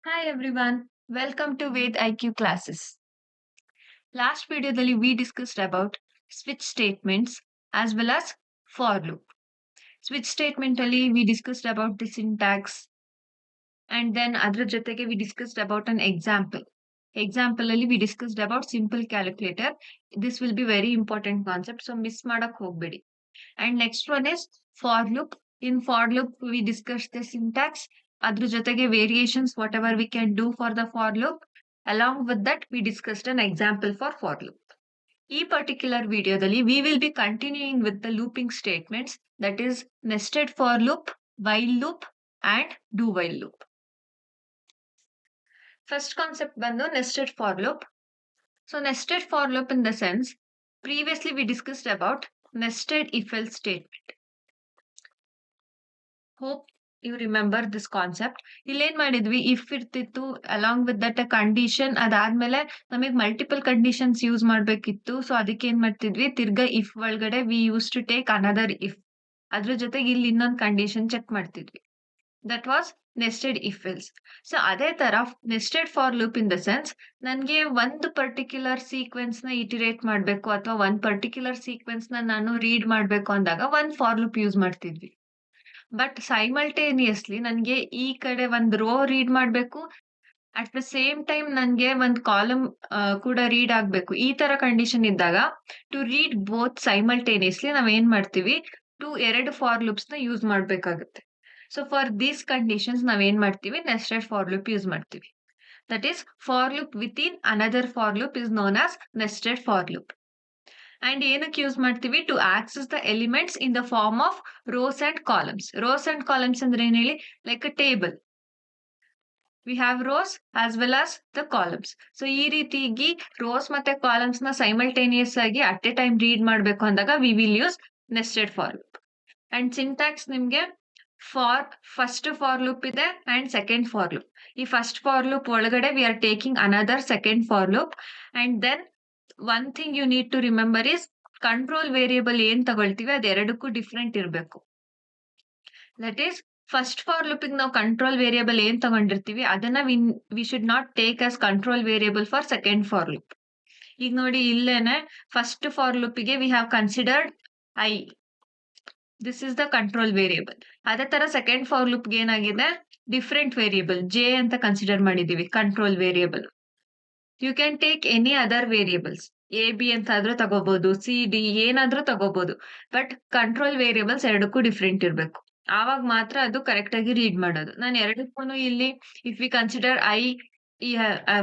Hi everyone, welcome to Ved IQ classes. Last video we discussed about switch statements as well as for loop. Switch statement we discussed about the syntax and then adra jotege we discussed about an example. Example we discussed about simple calculator. This will be very important concept, so miss madak hogbedi. And next one is for loop. In for loop, we discussed the syntax. Adra jotege variations, whatever we can do for the for loop. Along with that, we discussed an example for loop. ಈ particular videoದಲ್ಲಿ we will be continuing with the looping statements, that is nested for loop, while loop and do while loop. First concept ಬಂದು nested for loop. So nested for loop in the sense, previously we discussed about nested if else statement. Hope you remember this concept. ಇಲ್ಲೇನ್ ಮಾಡಿದ್ವಿ, if ಇರ್ತಿತ್ತು along with that a condition, ಅದಾದ್ಮೇಲೆ ನಮಗೆ multiple conditions use ಮಾಡ್ಬೇಕಿತ್ತು. So ಅದಕ್ಕೆ ಏನ್ ಮಾಡ್ತಿದ್ವಿ, ತಿರ್ಗಾ ಇಫ್ ಒಳಗಡೆ we use to take another if, ಅದ್ರ ಜೊತೆಗೆ ಇಲ್ಲಿ ಇನ್ನೊಂದು ಕಂಡೀಷನ್ ಚೆಕ್ ಮಾಡ್ತಿದ್ವಿ. That was nested if else. So ಅದೇ ತರ nested for loop in the sense, ನನ್ಗೆ ಒಂದು ಪರ್ಟಿಕ್ಯುಲರ್ ಸೀಕ್ವೆನ್ಸ್ ನ ಇಟಿರೇಟ್ ಮಾಡ್ಬೇಕು ಅಥವಾ ಒಂದ್ ಪರ್ಟಿಕ್ಯುಲರ್ ಸೀಕ್ವೆನ್ಸ್ ನಾನು ರೀಡ್ ಮಾಡ್ಬೇಕು ಅಂದಾಗ ಒಂದ್ ಫಾರ್ ಲೂಪ್ ಯೂಸ್ ಮಾಡ್ತಿದ್ವಿ. ಬಟ್ ಸೈಮಲ್ಟೇನಿಯಸ್ಲಿ ನನ್ಗೆ ಈ ಕಡೆ ಒಂದ್ ರೋ ರೀಡ್ ಮಾಡ್ಬೇಕು, ಅಟ್ ದ ಸೇಮ್ ಟೈಮ್ ನನ್ಗೆ ಒಂದ್ ಕಾಲಮ್ ಕೂಡ ರೀಡ್ ಆಗ್ಬೇಕು. ಈ ತರ ಕಂಡೀಷನ್ ಇದ್ದಾಗ ಟು ರೀಡ್ ಬೋತ್ ಸೈಮಲ್ಟೇನಿಯಸ್ಲಿ ನಾವ್ ಏನ್ ಮಾಡ್ತೀವಿ, ಎರಡು ಫಾರ್ ಲೂಪ್ಸ್ ನ ಯೂಸ್ ಮಾಡ್ಬೇಕಾಗುತ್ತೆ. ಸೊ ಫಾರ್ ದೀಸ್ ಕಂಡೀಷನ್ಸ್ ನಾವ್ ಏನ್ ಮಾಡ್ತೀವಿ, ನೆಸ್ಟೆಡ್ ಫಾರ್ ಲೂಪ್ ಯೂಸ್ ಮಾಡ್ತೀವಿ. That is for loop within another for loop is known as nested for loop. And ಏನಕ್ಕೆ ಯೂಸ್ ಮಾಡ್ತೀವಿ, to access the elements in the form of rows and columns. Rows and columns ಅಂದ್ರೆ ಏನ್ ಹೇಳಿ, like a table. We have rows as well as the columns. So ಈ ರೀತಿಯಾಗಿ rose ಮತ್ತೆ columns ನ simultaneous ಆಗಿ ಅಟ್ ಎ ಟೈಮ್ ರೀಡ್ ಮಾಡ್ಬೇಕು ಅಂದಾಗ we will use nested for loop. And syntax ನಿಮ್ಗೆ ಫಸ್ಟ್ ಫಾರ್ ಲೂಪ್ ಇದೆ ಅಂಡ್ ಸೆಕೆಂಡ್ ಫಾರ್ ಲೂಪ್. ಈ ಫಸ್ಟ್ ಫಾರ್ ಲೂಪ್ ಒಳಗಡೆ we are taking another second for loop. And then one thing you need to remember is, control variable ಏನ್ ತಗೊಳ್ತೀವಿ ಅದು ಎರಡಕ್ಕೂ different ಇರಬೇಕು. That is first for loop ನಾವು control variable ಏನ್ ತಗೊಂಡಿರ್ತೀವಿ ಅದನ್ನ we should not take as control variable for second for loop. ಈಗ ನೋಡಿ ಇಲ್ಲೇನೆ ಫಸ್ಟ್ ಫಾರ್ ಲೂಪಿಗೆ we have considered I, this is the control variable. ಅದೇ ತರ ಸೆಕೆಂಡ್ ಫಾರ್ ಲೂಪ್ಗೆ ಏನಾಗಿದೆ, ಡಿಫ್ರೆಂಟ್ ವೇರಿಯೇಬಲ್ ಜೆ ಅಂತ ಕನ್ಸಿಡರ್ ಮಾಡಿದೀವಿ control variable. You can take any other variables, A B ಅಂತ ಆದ್ರೂ ತಗೋಬಹುದು, ಸಿ ಡಿ ಏನಾದ್ರೂ ತಗೋಬಹುದು. ಬಟ್ ಕಂಟ್ರೋಲ್ ವೇರಿಯೇಬಲ್ಸ್ ಎರಡಕ್ಕೂ ಡಿಫ್ರೆಂಟ್ ಇರಬೇಕು, ಆವಾಗ ಮಾತ್ರ ಅದು ಕರೆಕ್ಟ್ ಆಗಿ ರೀಡ್ ಮಾಡೋದು. ನಾನು ಎರಡಕ್ಕೂ ಇಲ್ಲಿ if we consider I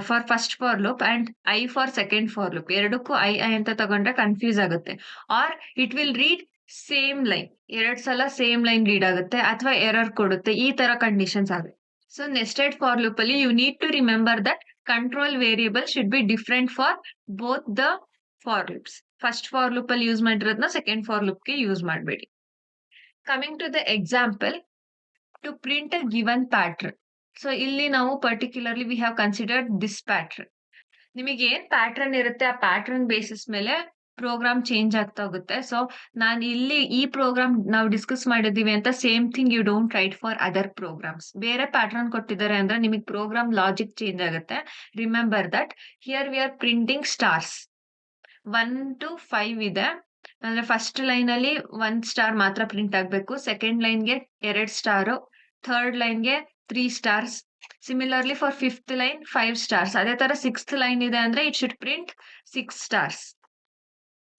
for first for loop and I for second for loop, ಎರಡಕ್ಕೂ ಐ ಅಂತ ತಗೊಂಡ್ರೆ ಕನ್ಫ್ಯೂಸ್ ಆಗುತ್ತೆ. Or it will read same line, ಎರಡ್ ಸಲ ಸೇಮ್ ಲೈನ್ ರೀಡ್ ಆಗುತ್ತೆ ಅಥವಾ ಎರರ್ ಕೊಡುತ್ತೆ, ಈ ತರ ಕಂಡೀಷನ್ಸ್ ಆಗುತ್ತೆ. ಸೊ ನೆಸ್ಟೆಡ್ ಫಾರ್ ಲೂಪ್ ಅಲ್ಲಿ you need to remember that control variable should be different for both the for loops. First for loop ಅಲ್ಲಿ ಯೂಸ್ ಮಾಡಿರೋದನ್ನ ಸೆಕೆಂಡ್ ಫಾರ್ ಲೂಪ್ ಗೆ ಯೂಸ್ ಮಾಡಬೇಡಿ. Coming to the example, to print a given pattern. So ಇಲ್ಲಿ ನಾವು particularly we have considered this pattern. ನಿಮಗೆ ಏನ್ pattern ಇರುತ್ತೆ ಆ ಪ್ಯಾಟ್ರನ್ ಬೇಸಿಸ್ ಮೇಲೆ ಪ್ರೋಗ್ರಾಮ್ ಚೇಂಜ್ ಆಗ್ತಾ ಹೋಗುತ್ತೆ. ಸೊ ನಾನು ಇಲ್ಲಿ ಈ ಪ್ರೋಗ್ರಾಮ್ ನಾವು ಡಿಸ್ಕಸ್ ಮಾಡಿದೀವಿ ಅಂತ same thing you don't write for other programs. ಬೇರೆ ಪ್ಯಾಟ್ರನ್ ಕೊಟ್ಟಿದ್ದಾರೆ ಅಂದ್ರೆ ನಿಮಗೆ ಪ್ರೋಗ್ರಾಮ್ ಲಾಜಿಕ್ ಚೇಂಜ್ ಆಗುತ್ತೆ. Remember that here we are printing stars. 1 to 5 ಇದೆ ಅಂದ್ರೆ ಫಸ್ಟ್ ಲೈನ್ ಅಲ್ಲಿ 1 ಸ್ಟಾರ್ ಮಾತ್ರ ಪ್ರಿಂಟ್ ಆಗ್ಬೇಕು, ಸೆಕೆಂಡ್ ಲೈನ್ಗೆ 2 ಸ್ಟಾರು, ಥರ್ಡ್ ಲೈನ್ಗೆ 3 stars. Similarly for fifth line 5 stars. ಅದೇ ತರ ಸಿಕ್ಸ್ತ್ ಲೈನ್ ಇದೆ ಅಂದ್ರೆ it should print 6 stars.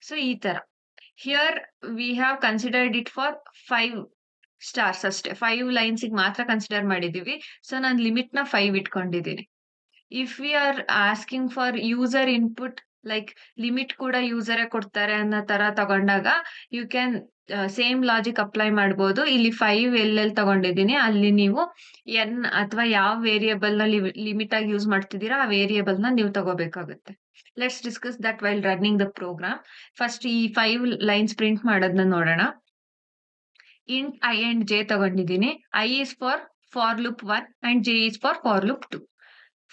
So ಈ ತರ here V have considered it for 5 stars ಅಷ್ಟೇ, 5 ಲೈನ್ಸ್ ಮಾತ್ರ ಕನ್ಸಿಡರ್ ಮಾಡಿದೀವಿ. ಸೊ ನಾನು ಲಿಮಿಟ್ ನ 5 ಇಟ್ಕೊಂಡಿದ್ದೀನಿ. If we are asking for user input, like limit ಕೂಡ ಯೂಸರೇ ಕೊಡ್ತಾರೆ ಅನ್ನೋ ತರ ತಗೊಂಡಾಗ you can same logic apply ಮಾಡ್ಬೋದು. ಇಲ್ಲಿ 5 ಎಲ್ಲೆಲ್ಲಿ ತಗೊಂಡಿದ್ದೀನಿ ಅಲ್ಲಿ ನೀವು ಎನ್ ಅಥವಾ ಯಾವ ವೇರಿಯೇಬಲ್ ನ ಲಿಮಿಟ್ ಆಗಿ ಯೂಸ್ ಮಾಡ್ತಿದ್ದೀರಾ ಆ ವೇರಿಯೇಬಲ್ ನ ನೀವು ತಗೋಬೇಕಾಗುತ್ತೆ. Let's discuss that while running the program. First ಈ 5 ಲೈನ್ಸ್ ಪ್ರಿಂಟ್ ಮಾಡೋದನ್ನ ನೋಡೋಣ. ಇಂಟ್ ಐ ಅಂಡ್ ಜೆ ತಗೊಂಡಿದ್ದೀನಿ. I is for loop 1 and J is for loop 2.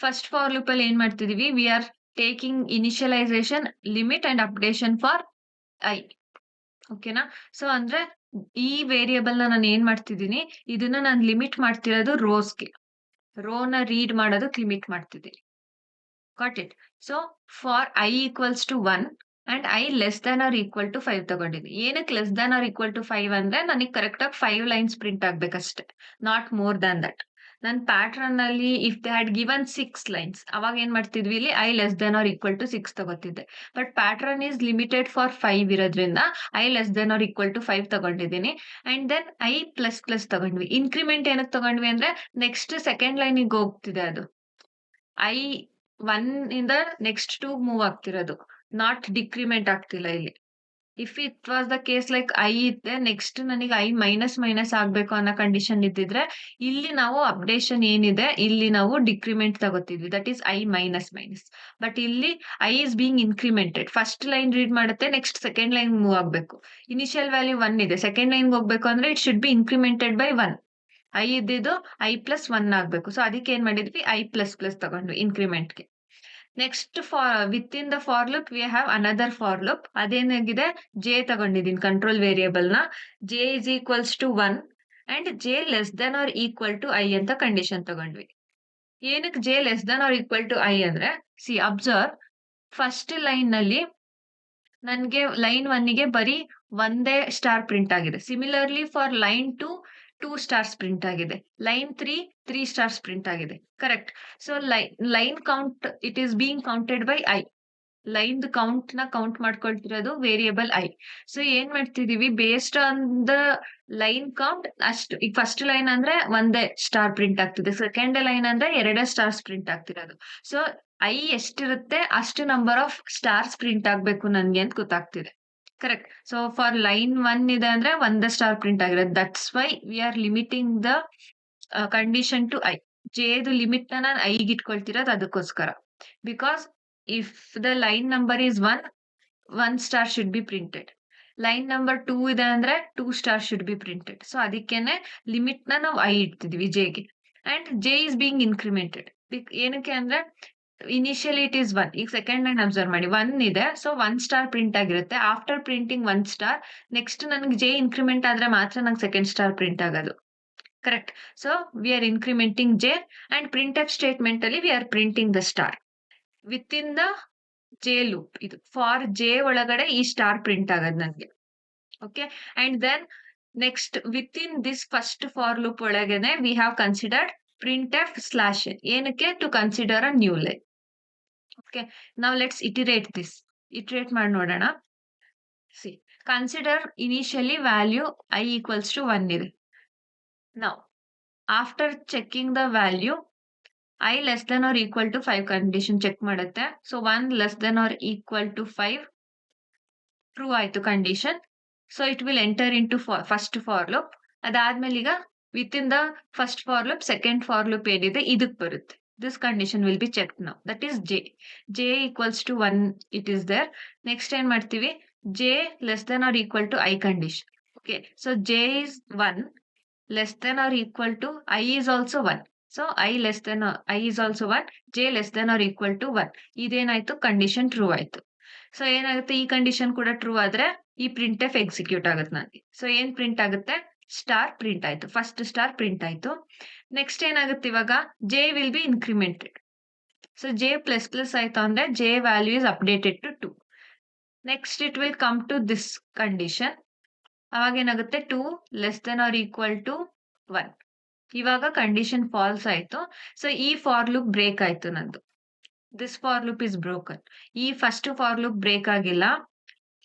First for loop ಅಲ್ಲಿ ಏನ್ ಮಾಡ್ತಿದೀವಿ, we are taking initialization, limit and updation for I. ಓಕೆನಾ? So ಅಂದ್ರೆ ಈ ವೇರಿಯೇಬಲ್ ನಾನು ಏನ್ ಮಾಡ್ತಿದ್ದೀನಿ, ಇದನ್ನ ನಾನು ಲಿಮಿಟ್ ಮಾಡ್ತಿರೋದು ರೋಸ್ಗೆ. ರೋನ ರೀಡ್ ಮಾಡೋದಕ್ಕೆ ಲಿಮಿಟ್ ಮಾಡ್ತಿದ್ದೀನಿ. Got it? So for I equals to 1 and I less than or equal to 5 ತಗೊಂಡಿದ್ದೀನಿ. ಏನಕ್ಕೆ less than or equal to 5 ಅಂದ್ರೆ ನನಗೆ ಕರೆಕ್ಟ್ ಆಗಿ 5 ಲೈನ್ಸ್ ಪ್ರಿಂಟ್ ಆಗ್ಬೇಕಷ್ಟೇ, ನಾಟ್ ಮೋರ್ ದ್ಯಾನ್ ದಟ್. ನನ್ನ ಪ್ಯಾಟರ್ನ್ ಅಲ್ಲಿ if they had given 6 lines, ಅವಾಗ ಏನ್ ಮಾಡ್ತಿದ್ವಿ, ಇಲ್ಲಿ I less than or equal to 6 ತಗೋತಿದ್ದೆ. But pattern is limited for 5 ಇರೋದ್ರಿಂದ I less than or equal to 5 ತಗೊಂಡಿದ್ದೀನಿ. And then I plus plus ತಗೊಂಡ್ವಿ. ಇನ್ಕ್ರಿಮೆಂಟ್ ಏನಕ್ಕೆ ತಗೊಂಡ್ವಿ ಅಂದ್ರೆ ನೆಕ್ಸ್ಟ್ ಸೆಕೆಂಡ್ ಲೈನಿಗೆ ಹೋಗ್ತಿದೆ ಅದು. ಐ 1 ಇಂದ ನೆಕ್ಸ್ಟ್ 2 ಮೂವ್ ಆಗ್ತಿರೋದು, ನಾಟ್ ಡಿಕ್ರಿಮೆಂಟ್ ಆಗ್ತಿಲ್ಲ ಇಲ್ಲಿ. If it was the case like I ಇದೆ, ನೆಕ್ಸ್ಟ್ ನನಗೆ ಐ ಮೈನಸ್ ಮೈನಸ್ ಆಗ್ಬೇಕು ಅನ್ನೋ ಕಂಡೀಷನ್ ಇದ್ದಿದ್ರೆ ಇಲ್ಲಿ ನಾವು ಅಪ್ಡೇಷನ್ ಏನಿದೆ ಇಲ್ಲಿ ನಾವು ಡಿಕ್ರಿಮೆಂಟ್ ತಗೋತಿದ್ವಿ, that is I minus minus. But ಇಲ್ಲಿ I is being incremented. First line read ಮಾಡುತ್ತೆ, ನೆಕ್ಸ್ಟ್ ಸೆಕೆಂಡ್ ಲೈನ್ ಮೂವ್ ಆಗ್ಬೇಕು. ಇನಿಷಿಯಲ್ ವ್ಯಾಲ್ಯೂ 1 ಇದೆ, ಸೆಕೆಂಡ್ ಲೈನ್ ಹೋಗ್ಬೇಕು ಅಂದ್ರೆ it should be incremented by 1. I ಇದ್ದಿದ್ದು ಐ ಪ್ಲಸ್ 1 ಆಗ್ಬೇಕು. ಸೊ ಅದಕ್ಕೆ ಏನ್ ಮಾಡಿದ್ವಿ, ಐ ಪ್ಲಸ್ ಪ್ಲಸ್ ತಗೊಂಡ್ವಿ ಇನ್ಕ್ರಿಮೆಂಟ್ಗೆ. Next with in the for loop we have another for loop. ಅದೇನಾಗಿದೆ, ಜೆ ತಗೊಂಡಿದ್ದೀನಿ ಕಂಟ್ರೋಲ್ ವೇರಿಯೇಬಲ್ ನ. J is equals to 1 and J less than or equal to I ಅಂತ ಕಂಡೀಷನ್ ತಗೊಂಡ್ವಿ. ಏನಕ್ಕೆ J less than or equal to I ಅಂದ್ರೆ, see observe, first line ನಲ್ಲಿ ನನ್ಗೆ line 1 ಗೆ ಬರೀ ಒಂದೇ ಸ್ಟಾರ್ ಪ್ರಿಂಟ್ ಆಗಿದೆ. Similarly for line 2 stars print ಆಗಿದೆ. ಲೈನ್ 3 ಸ್ಟಾರ್ಸ್ ಪ್ರಿಂಟ್ ಆಗಿದೆ. Correct. So line count it is being counted by I. Line count ನ ಕೌಂಟ್ ಮಾಡ್ಕೊಳ್ತಿರೋದು ವೇರಿಯೇಬಲ್ ಐ. ಸೊ ಏನ್ ಮಾಡ್ತಿದೀವಿ, based on the line count ಅಷ್ಟು. ಈಗ first line ಅಂದ್ರೆ ಒಂದೇ star print ಆಗ್ತಿದೆ, ಸೆಕೆಂಡ್ ಲೈನ್ ಅಂದ್ರೆ 2 ಸ್ಟಾರ್ಸ್ ಪ್ರಿಂಟ್ ಆಗ್ತಿರೋದು. ಸೊ ಐ ಎಷ್ಟಿರುತ್ತೆ ಅಷ್ಟು ನಂಬರ್ ಆಫ್ ಸ್ಟಾರ್ಸ್ ಪ್ರಿಂಟ್ ಆಗ್ಬೇಕು ನನ್ಗೆ ಅಂತ ಗೊತ್ತಾಗ್ತಿದೆ. ಕರೆಕ್ಟ್. ಸೊ ಫಾರ್ ಲೈನ್ 1 ಇದೆ ಅಂದ್ರೆ ಒಂದೇ ಸ್ಟಾರ್ ಪ್ರಿಂಟ್ ಆಗಿರೋದು. That's why we R limiting the condition to I. ಜೆದು limit ನ ನಾನು ಐಗೆ ಇಟ್ಕೊಳ್ತಿರೋದು ಅದಕ್ಕೋಸ್ಕರ. Because if the line number is 1 star should be printed. Line number 2 ಇದೆ ಅಂದ್ರೆ 2 star should be printed. So ಅದಕ್ಕೇನೆ ಲಿಮಿಟ್ ನ ನಾವು I ಇಡ್ತಿದ್ವಿ ಜೆಗೆ. And J is being incremented. ಏನಕ್ಕೆ ಅಂದ್ರೆ ಇನಿಷಿಯಲಿ ಇಟ್ ಈಸ್ 1. ಈಗ ಸೆಕೆಂಡ್ ಲೈನ್ ಅಬ್ಸರ್ವ್ ಮಾಡಿ, 1 ಇದೆ, ಸೊ 1 ಸ್ಟಾರ್ ಪ್ರಿಂಟ್ ಆಗಿರುತ್ತೆ. ಆಫ್ಟರ್ ಪ್ರಿಂಟಿಂಗ್ 1 ಸ್ಟಾರ್, ನೆಕ್ಸ್ಟ್ ನನಗೆ ಜೆ ಇನ್ಕ್ರಿಮೆಂಟ್ ಆದ್ರೆ ಮಾತ್ರ ನಂಗೆ ಸೆಕೆಂಡ್ ಸ್ಟಾರ್ ಪ್ರಿಂಟ್ ಆಗೋದು. Correct. So we are incrementing J and print F statement ಅಲ್ಲಿ we are printing the star with in the J loop. ಇದು for J ಒಳಗಡೆ ಈ star print ಆಗೋದು ನನಗೆ. Okay. And then next with in this first for loop ಒಳಗೇನೆ we have considered print F slash N. ಏನಕ್ಕೆ, to consider a new line. Okay. ನಾವ್ let's iterate this. Iterate ಮಾಡಿ ನೋಡೋಣ. See, consider initially value I equals to 1 ಇದೆ. ನಾವು after checking the value I less than or equal to 5 condition check ಮಾಡುತ್ತೆ. So 1 less than or equal to 5 true ಆಯ್ತು condition. So it will enter into first for loop. ಅದಾದ್ಮೇಲೆ ಈಗ with in the first for loop second for loop ಏನಿದೆ ಇದಕ್ಕೆ ಬರುತ್ತೆ. This condition will be checked now. That is j. j equals to 1 it is there. Next ಏನ್ ಮಾಡ್ತೀವಿ, j less than or equal to i condition. Okay. So j is 1 less than or equal to I is also 1. So I less than or I is also 1. j less than or equal to 1. ಇದೇನಾಯ್ತು, condition true ಆಯ್ತು. So ಏನಾಗುತ್ತೆ, ಈ condition ಕೂಡ true ಆದ್ರೆ ಈ print F execute ಆಗುತ್ತೆ ನನಗೆ. So ಏನ್ ಪ್ರಿಂಟ್ ಆಗುತ್ತೆ, ಸ್ಟಾರ್ ಪ್ರಿಂಟ್ ಆಯ್ತು. ಫಸ್ಟ್ ಸ್ಟಾರ್ ಪ್ರಿಂಟ್ ಆಯ್ತು. ನೆಕ್ಸ್ಟ್ ಏನಾಗುತ್ತೆ, ಇವಾಗ J will be incremented. So J plus plus ಆಯ್ತು ಅಂದ್ರೆ J value is updated to 2. Next it will come to this condition. ಅವಾಗ ಏನಾಗುತ್ತೆ, 2 less than or equal to 1. ಇವಾಗ condition false ಆಯ್ತು. So ಈ ಫಾರ್ ಲೂಪ್ ಬ್ರೇಕ್ ಆಯ್ತು ನಂದು. This for loop is broken. ಈ ಫಸ್ಟ್ ಫಾರ್ ಲೂಪ್ ಬ್ರೇಕ್ ಆಗಿಲ್ಲ.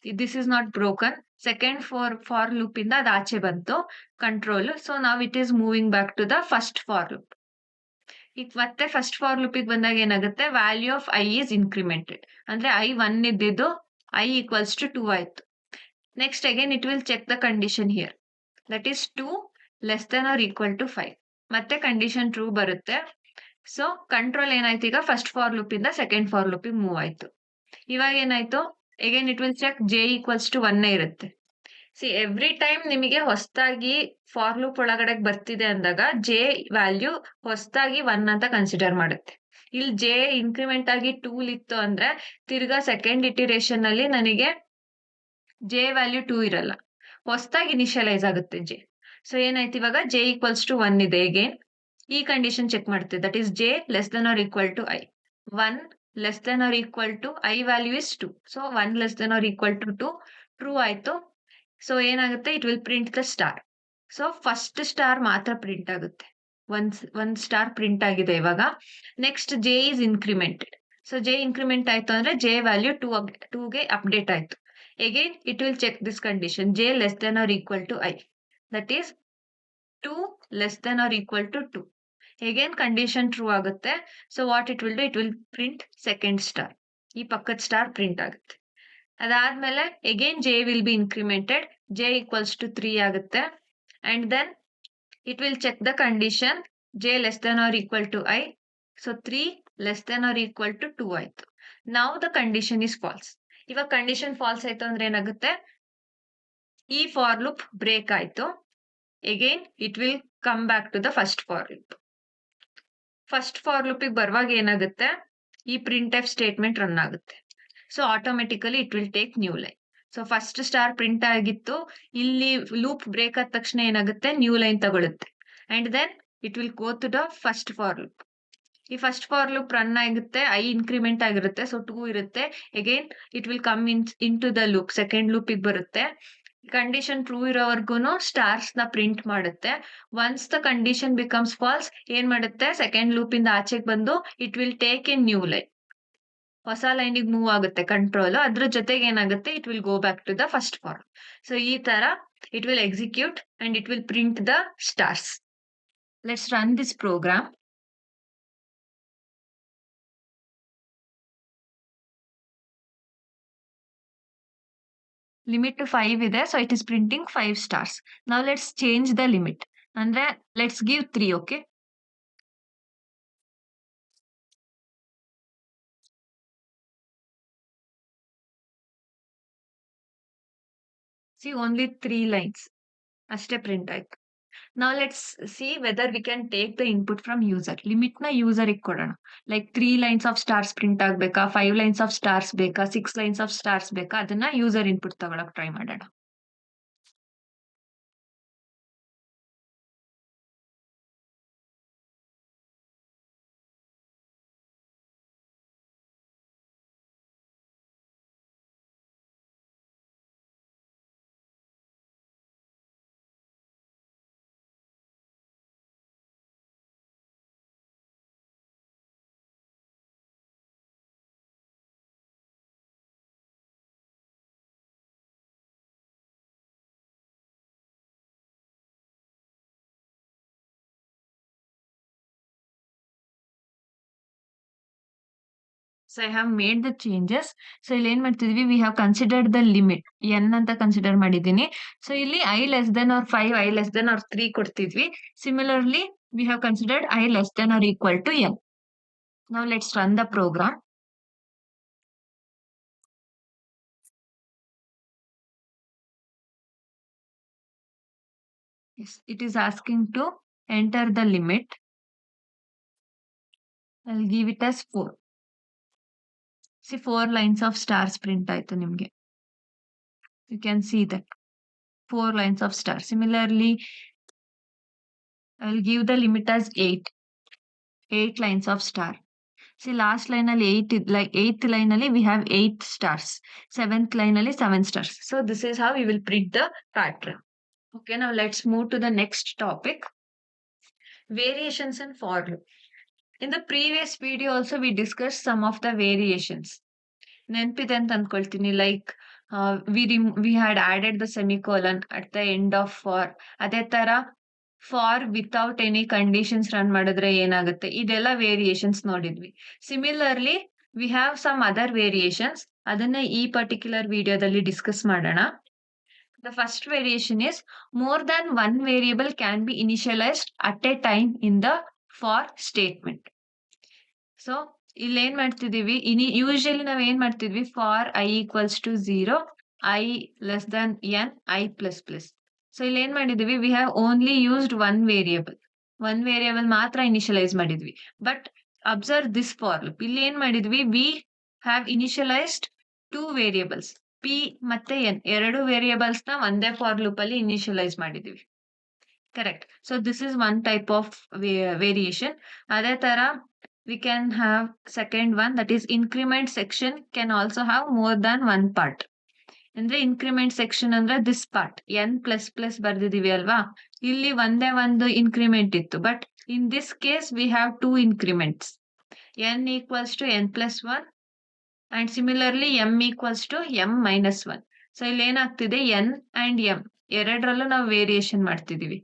This is not broken. Second for loop ಇಂದ ಅದು ಆಚೆ ಬಂತು ಕಂಟ್ರೋಲ್. ಸೊ ನಾವ್ it is moving back to the first for loop. ಈಗ ಮತ್ತೆ ಫಸ್ಟ್ ಫಾರ್ ಲೂಪಿಗೆ ಬಂದಾಗ ಏನಾಗುತ್ತೆ, value of I is incremented. ಅಂದ್ರೆ ಐ 1 ಇದ್ದಿದ್ದು ಐ ಈಕ್ವಲ್ಸ್ ಟು 2 ಆಯ್ತು. Next again it will check the condition here, that is 2 less than or equal to 5. ಮತ್ತೆ condition true ಬರುತ್ತೆ. ಸೊ ಕಂಟ್ರೋಲ್ ಏನಾಯ್ತು, ಈಗ ಫಸ್ಟ್ ಫಾರ್ ಲೂಪ್ ಇಂದ second for ಲೂಪಿಗೆ move ಆಯ್ತು. ಇವಾಗ ಏನಾಯ್ತು, again it will check J equals to 1 ಇರುತ್ತೆ. ಸಿ, ಎವ್ರಿ ಟೈಮ್ ನಿಮಗೆ ಹೊಸದಾಗಿ ಫಾರ್ ಲೂಪ್ ಒಳಗಡೆ ಬರ್ತಿದೆ ಅಂದಾಗ ಜೆ ವ್ಯಾಲ್ಯೂ ಹೊಸದಾಗಿ 1 ಅಂತ ಕನ್ಸಿಡರ್ ಮಾಡುತ್ತೆ. ಇಲ್ಲಿ ಜೆ ಇನ್ಕ್ರಿಮೆಂಟ್ ಆಗಿ 2 ಇತ್ತು ಅಂದ್ರೆ ತಿರ್ಗಾ ಸೆಕೆಂಡ್ ಇಟಿರೇಷನ್ ಅಲ್ಲಿ ನನಗೆ ಜೆ ವ್ಯಾಲ್ಯೂ 2 ಇರಲ್ಲ, ಹೊಸದಾಗಿ ಇನಿಷಿಯಲೈಸ್ ಆಗುತ್ತೆ ಜೆ. ಸೊ ಏನಾಯ್ತು, ಇವಾಗ ಜೆ ಈಕ್ವಲ್ಸ್ ಟು 1 ಇದೆ ಅಗೇನ್. ಈ ಕಂಡೀಷನ್ ಚೆಕ್ ಮಾಡುತ್ತೆ, that is J less than or equal to I. 1 less than or equal to I value is 2. So 1 less than or equal to 2 true ಆಯ್ತು. So ಏನಾಗುತ್ತೆ, it will print the star. So first star ಮಾತ್ರ print ಆಗುತ್ತೆ. ಒಂದ್ star print ಆಗಿದೆ ಇವಾಗ. Next J is incremented. So J increment ಆಯ್ತು ಅಂದ್ರೆ J value 2ಗೆ ಅಪ್ಡೇಟ್ ಆಯ್ತು. Again it will check this condition, J less than or equal to I, that is 2 less than or equal to 2. Again condition true ಆಗುತ್ತೆ. So what it will do, it will print second star. ಈ ಪಕ್ಕದ star print ಆಗುತ್ತೆ. ಅದಾದ್ಮೇಲೆ again J will be incremented, J equals to 3 ಆಗುತ್ತೆ. And then it will check the condition j less than or equal to I. So 3 less than or equal to 2 ಆಯ್ತು. Now the condition is false. ಇವಾಗ condition false ಆಯ್ತು ಅಂದ್ರೆ ಏನಾಗುತ್ತೆ, ಈ for loop break ಆಯ್ತು. Again it will come back to the first for loop. First for ಲೂಪಿಗೆ ಬರುವಾಗ ಏನಾಗುತ್ತೆ, ಈ ಪ್ರಿಂಟ್ ಎಫ್ ಸ್ಟೇಟ್ಮೆಂಟ್ ರನ್ ಆಗುತ್ತೆ. So automatically it will take new line. So first star print ಆಗಿತ್ತು, ಇಲ್ಲಿ ಲೂಪ್ ಬ್ರೇಕ್ ಆದ ತಕ್ಷಣ ಏನಾಗುತ್ತೆ, ನ್ಯೂ ಲೈನ್ ತಗೊಳುತ್ತೆ. And then it will go to the first for loop. ಈ ಫಸ್ಟ್ ಫಾರ್ ಲೂಪ್ ರನ್ ಆಗುತ್ತೆ, I increment ಆಗಿರುತ್ತೆ, so 2 ಇರುತ್ತೆ. Again it will come into the loop, second ಲೂಪಿಗೆ ಬರುತ್ತೆ. ಕಂಡೀಷನ್ ಟ್ರೂ ಇರೋವರೆಗೂ ಸ್ಟಾರ್ಸ್ ನ print ಮಾಡುತ್ತೆ. Once the condition becomes false, ಏನ್ ಮಾಡುತ್ತೆ, ಸೆಕೆಂಡ್ ಲೂಪ್ ಇಂದ ಆಚೆಗೆ ಬಂದು it will take a new line, ಹೊಸ ಲೈನಿಗೆ ಮೂವ್ ಆಗುತ್ತೆ ಕಂಟ್ರೋಲ್. ಅದ್ರ ಜೊತೆಗೆ ಏನಾಗುತ್ತೆ, it will go back to the first for. So ಈ ತರ it will execute and it will print the stars. Let's run this program. Limit 5 ಇದೆ, so it is printing 5 stars. ನಾವು ಲೆಟ್ಸ್ ಚೇಂಜ್ ದ ಲಿಮಿಟ್, ಅಂದ್ರೆ let's give 3. Okay, see only 3 lines ಅಷ್ಟೇ print ಆಯ್ತು. Now let's see whether we can take the input from user. Limit ನ user ಕೊಡೋಣ. Like 3 lines of stars print ಆಗ್ಬೇಕಾ, 5 lines of stars ಬೇಕಾ, 6 lines of stars ಬೇಕಾ, ಅದನ್ನ user input ತಗೊಳಕ್ try ಮಾಡೋಣ. So I have made the changes. So ಇಲ್ಲಿ ಏನ್ ಮಾಡ್ತಿದ್ವಿ, we have considered the limit n ಅಂತ ಕನ್ಸಿಡರ್ ಮಾಡಿದ್ದೀನಿ. ಸೊ ಇಲ್ಲಿ I less than or 5, i less than or 3 ಕೊಡ್ತಿದ್ವಿ. Similarly we have considered i less than or equal to N. Now let's run the program. Yes, it is asking to enter the limit. I'll give it as 4. See, 4 lines of stars print ಆಯ್ತು ನಿಮ್ಗೆ. You can see that 4 lines of stars. Similarly, I'll give the limit as 8. 8 lines of star. See, last line ಅಲ್ಲಿ 8, like 8th line ಅಲ್ಲಿ we have 8 stars. 7th line ಅಲ್ಲಿ 7 stars. So this is how we will print the pattern. Okay, now let's move to the next topic. Variations in for loop. In the previous video also we discussed some of the variations. ನೆನಪಿದೆ ಅಂತ ಅನ್ಕೊಳ್ತೀನಿ. Like we had added the semicolon at the end of for. ಅದೇ ತರ for without any conditions run ಮಾಡಿದ್ರೆ ಏನಾಗುತ್ತೆ, ಇದೆಲ್ಲ variations ನೋಡಿದ್ವಿ. Similarly we have some other variations, ಅದನ್ನ ಈ ಪರ್ಟಿಕ್ಯುಲರ್ ವಿಡಿಯೋದಲ್ಲಿ ಡಿಸ್ಕಸ್ ಮಾಡೋಣ. The first variation is more than one variable can be initialized at a time in the for statement. So ಇಲ್ಲಿ ಏನ್ ಮಾಡ್ತಿದೀವಿ, ಯೂಶಲಿ ನಾವ್ ಏನ್ ಮಾಡ್ತಿದ್ವಿ, for I equals to 0, I less than N, I plus plus. So ಇಲ್ಲಿ ಏನ್ ಮಾಡಿದೀವಿ, we have only used one variable ಮಾತ್ರ ಇನಿಷಿಯಲೈಸ್ ಮಾಡಿದ್ವಿ. But observe this for loop, ಇಲ್ಲಿ ಏನ್ ಮಾಡಿದ್ವಿ, ವಿ ಹ್ಯಾವ್ ಇನಿಷಿಯಲೈಸ್ಡ್ 2 ವೇರಿಯಬಲ್ಸ್, ಪಿ ಮತ್ತೆ ಎನ್, 2 ವೇರಿಯಬಲ್ಸ್ ನ ಒಂದೇ ಫಾರ್ ಲೂಪ್ ಅಲ್ಲಿ ಇನಿಷಿಯಲೈಸ್ ಮಾಡಿದೀವಿ. Correct. So this is one type of variation. ಅದೇ ತರ we can have second one, that is increment section can also have more than one part. ಅಂದ್ರೆ increment section ಅಂದ್ರೆ this part n plus plus ಬರ್ದಿದೀವಿ ಅಲ್ವಾ, ಇಲ್ಲಿ ಒಂದೇ ಒಂದು increment ಇತ್ತು, but in this case we have two increments, n equals to n plus one and similarly m equals to m minus one. So ಇಲ್ಲಿ ಏನಾಗ್ತಿದೆ, n and m ಎರಡರಲ್ಲೂ ನಾವು ವೇರಿಯೇಷನ್ ಮಾಡ್ತಿದೀವಿ.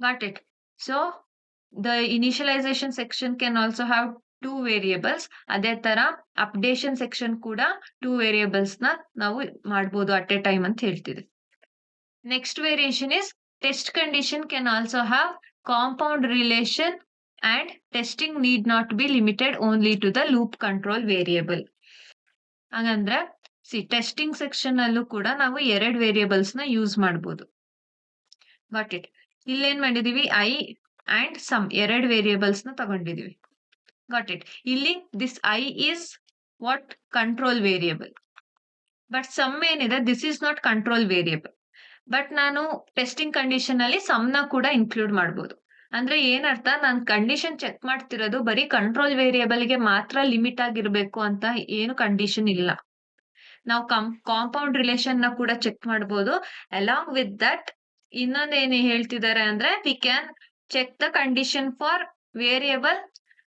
Got it? So the initialization section can also have two variables. ಅದೇ ತರ updation section ಕೂಡ two variables ನ ನಾವು ಮಾಡ್ಬೋದು ಅಟ್ ಎ ಟೈಮ್ ಅಂತ ಹೇಳ್ತಿದೆ. Next variation is test condition can also have compound relation and testing need not be limited only to the loop control variable. ಹಂಗಂದ್ರೆ testing section ಅಲ್ಲೂ ಕೂಡ ನಾವು ಎರಡು ವೇರಿಯೇಬಲ್ಸ್ ನ ಯೂಸ್ ಮಾಡ್ಬೋದು. Got it? ಇಲ್ಲೇನ್ ಮಾಡಿದೀವಿ, ಐ ಅಂಡ್ ಸಮ್ ಎರಡು ವೇರಿಯೇಬಲ್ಸ್ ನ ತಗೊಂಡಿದೀವಿ. Got it? ಇಲ್ಲಿ this i is what control variable, but sum ಏನಿದೆ this is not control variable. But ನಾನು ಟೆಸ್ಟಿಂಗ್ ಕಂಡೀಷನ್ ಅಲ್ಲಿ ಸಮ್ ನ ಕೂಡ ಇನ್ಕ್ಲೂಡ್ ಮಾಡ್ಬೋದು. ಅಂದ್ರೆ ಏನರ್ಥ, ನಾನು ಕಂಡೀಷನ್ ಚೆಕ್ ಮಾಡ್ತಿರೋದು ಬರೀ ಕಂಟ್ರೋಲ್ ವೇರಿಯೇಬಲ್ ಗೆ ಮಾತ್ರ ಲಿಮಿಟ್ ಆಗಿರ್ಬೇಕು ಅಂತ ಏನು ಕಂಡೀಷನ್ ಇಲ್ಲ. ನಾವು ಕಾಂಪೌಂಡ್ ರಿಲೇಷನ್ ನ ಕೂಡ ಚೆಕ್ ಮಾಡ್ಬೋದು. ಅಲಾಂಗ್ ವಿತ್ ದಟ್ ಇನ್ನೊಂದೇನು ಹೇಳ್ತಿದ್ದಾರೆ ಅಂದ್ರೆ we can check the condition for variable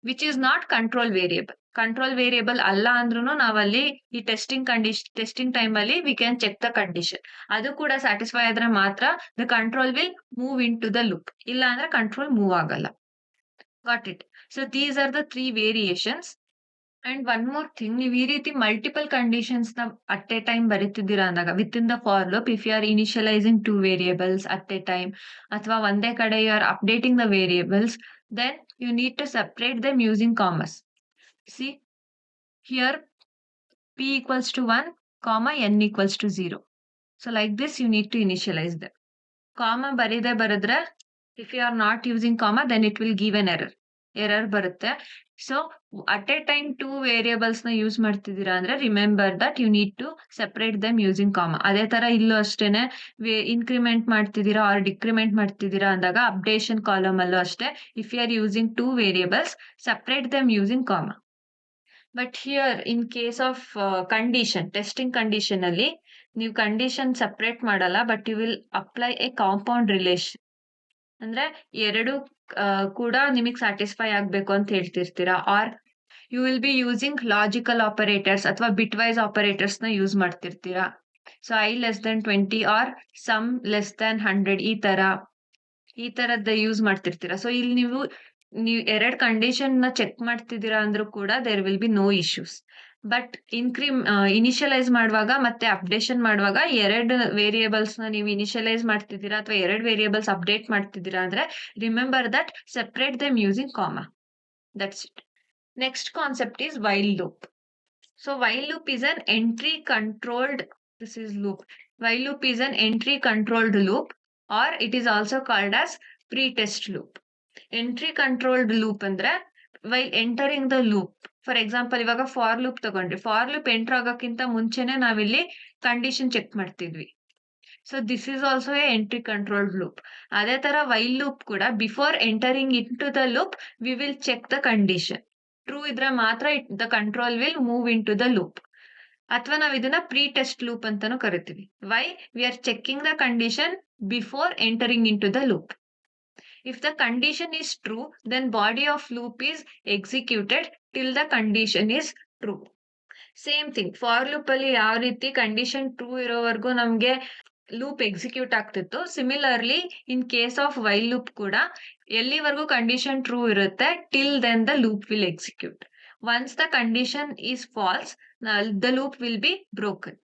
which is not control variable. Control variable ಅಲ್ಲ ಅಂದ್ರೂ ನಾವಲ್ಲಿ ಈ ಟೆಸ್ಟಿಂಗ್ ಟೈಮ್ ಅಲ್ಲಿ we can check the condition. ಅದು ಕೂಡ ಸ್ಯಾಟಿಸ್ಫೈ ಆದ್ರೆ ಮಾತ್ರ the control will move into the loop, ಇಲ್ಲ ಅಂದ್ರೆ ಕಂಟ್ರೋಲ್ ಮೂವ್ ಆಗಲ್ಲ. Got it? So these are the three variations. And one more thing, ನೀವು ಈ ರೀತಿ ಮಲ್ಟಿಪಲ್ ಕಂಡೀಷನ್ಸ್ ನ ಅಟ್ ಎ ಟೈಮ್ ಬರೀತಿದ್ದೀರಾ ಅಂದಾಗ with in the for loop, if you are initializing two variables at a time, ಅಥವಾ ಒಂದೇ ಕಡೆ you are updating the variables, then you need to separate them using commas. See here, p equals to 1 comma n equals to 0. So like this you need to initialize them. Comma baride baradre, if you are not using comma then it will give an error barutte. So at a time two variables na use ಮಾಡ್ತಿದ್ದೀರಾ ಅಂದ್ರೆ remember that you need to separate them using comma. ಅದೇ ತರ ಇಲ್ಲೂ ಅಷ್ಟೇನೆ increment ಮಾಡ್ತಿದ್ದೀರಾ R decrement ಮಾಡ್ತಿದ್ದೀರಾ ಅಂದಾಗ updation column ಅಲ್ಲೂ ಅಷ್ಟೇ, if you are using two variables separate them using comma. But here in case of condition, testing condition ಅಲ್ಲಿ ನೀವು ಕಂಡೀಷನ್ ಸೆಪರೇಟ್ ಮಾಡಲ್ಲ, but you will apply a compound relation. ಅಂದ್ರೆ ಎರಡು ಕೂಡ ನಿಮಗೆ ಸ್ಯಾಟಿಸ್ಫೈ ಆಗ್ಬೇಕು ಅಂತ ಹೇಳ್ತಿರ್ತೀರಾ, or you will be using logical operators ಅಥವಾ ಬಿಟ್ ವೈಸ್ ಆಪರೇಟರ್ಸ್ ನ ಯೂಸ್ ಮಾಡ್ತಿರ್ತೀರಾ. So i less than 20 or sum less than 100 ಈ ತರದ್ದು ಯೂಸ್ ಮಾಡ್ತಿರ್ತೀರಾ. ಸೊ ಇಲ್ಲಿ ನೀವು ಎರಡ್ ಕಂಡೀಷನ್ ನ ಚೆಕ್ ಮಾಡ್ತಿದ್ದೀರಾ ಅಂದ್ರೂ ಕೂಡ there will be no issues. But initialize ಮಾಡುವಾಗ ಮತ್ತೆ ಅಪ್ಡೇಷನ್ ಮಾಡುವಾಗ ಎರಡು ವೇರಿಯೇಬಲ್ಸ್ ನ ನೀವು ಇನಿಷಿಯಲೈಸ್ ಮಾಡ್ತಿದ್ದೀರಾ ಅಥವಾ ಎರಡು ವೇರಿಯೇಬಲ್ಸ್ ಅಪ್ಡೇಟ್ ಮಾಡ್ತಿದ್ದೀರಾ ಅಂದ್ರೆ remember that separate them using comma. That's it. Next concept is while loop. So while loop is an entry controlled, this is loop. While loop is an entry controlled loop, or it is also called as pre-test loop. Entry controlled loop ಅಂದ್ರೆ while entering the loop. For example ಇವಾಗ for loop ತಗೊಂಡ್ರಿ, for loop enter ಆಗೋಕ್ಕಿಂತ ಮುಂಚೆನೆ ನಾವಿಲ್ಲಿ condition check ಮಾಡ್ತಿದ್ವಿ. So this is also a entry controlled loop. ಅದೇ ತರ while loop ಕೂಡ before entering into the loop we will check the condition. True ಇದ್ರೆ ಮಾತ್ರ the control will move into the loop. ಅಥವಾ ನಾವು ಇದನ್ನ pre test loop ಅಂತಾನು ಕರಿತೀವಿ. Why we are checking the condition before entering into the loop. If the condition is true, then body of loop is executed till the condition is true. Same thing, for loop ಅಲ್ಲಿ ಯಾವ ರೀತಿ condition true ಇರೋವರೆಗೂ ನಮ್ಗೆ loop execute ಆಗ್ತಿತ್ತು, similarly in case of while loop ಕೂಡ ಎಲ್ಲಿವರೆಗೂ condition true ಇರುತ್ತೆ till then the loop will execute. Once the condition is false, the loop will be broken.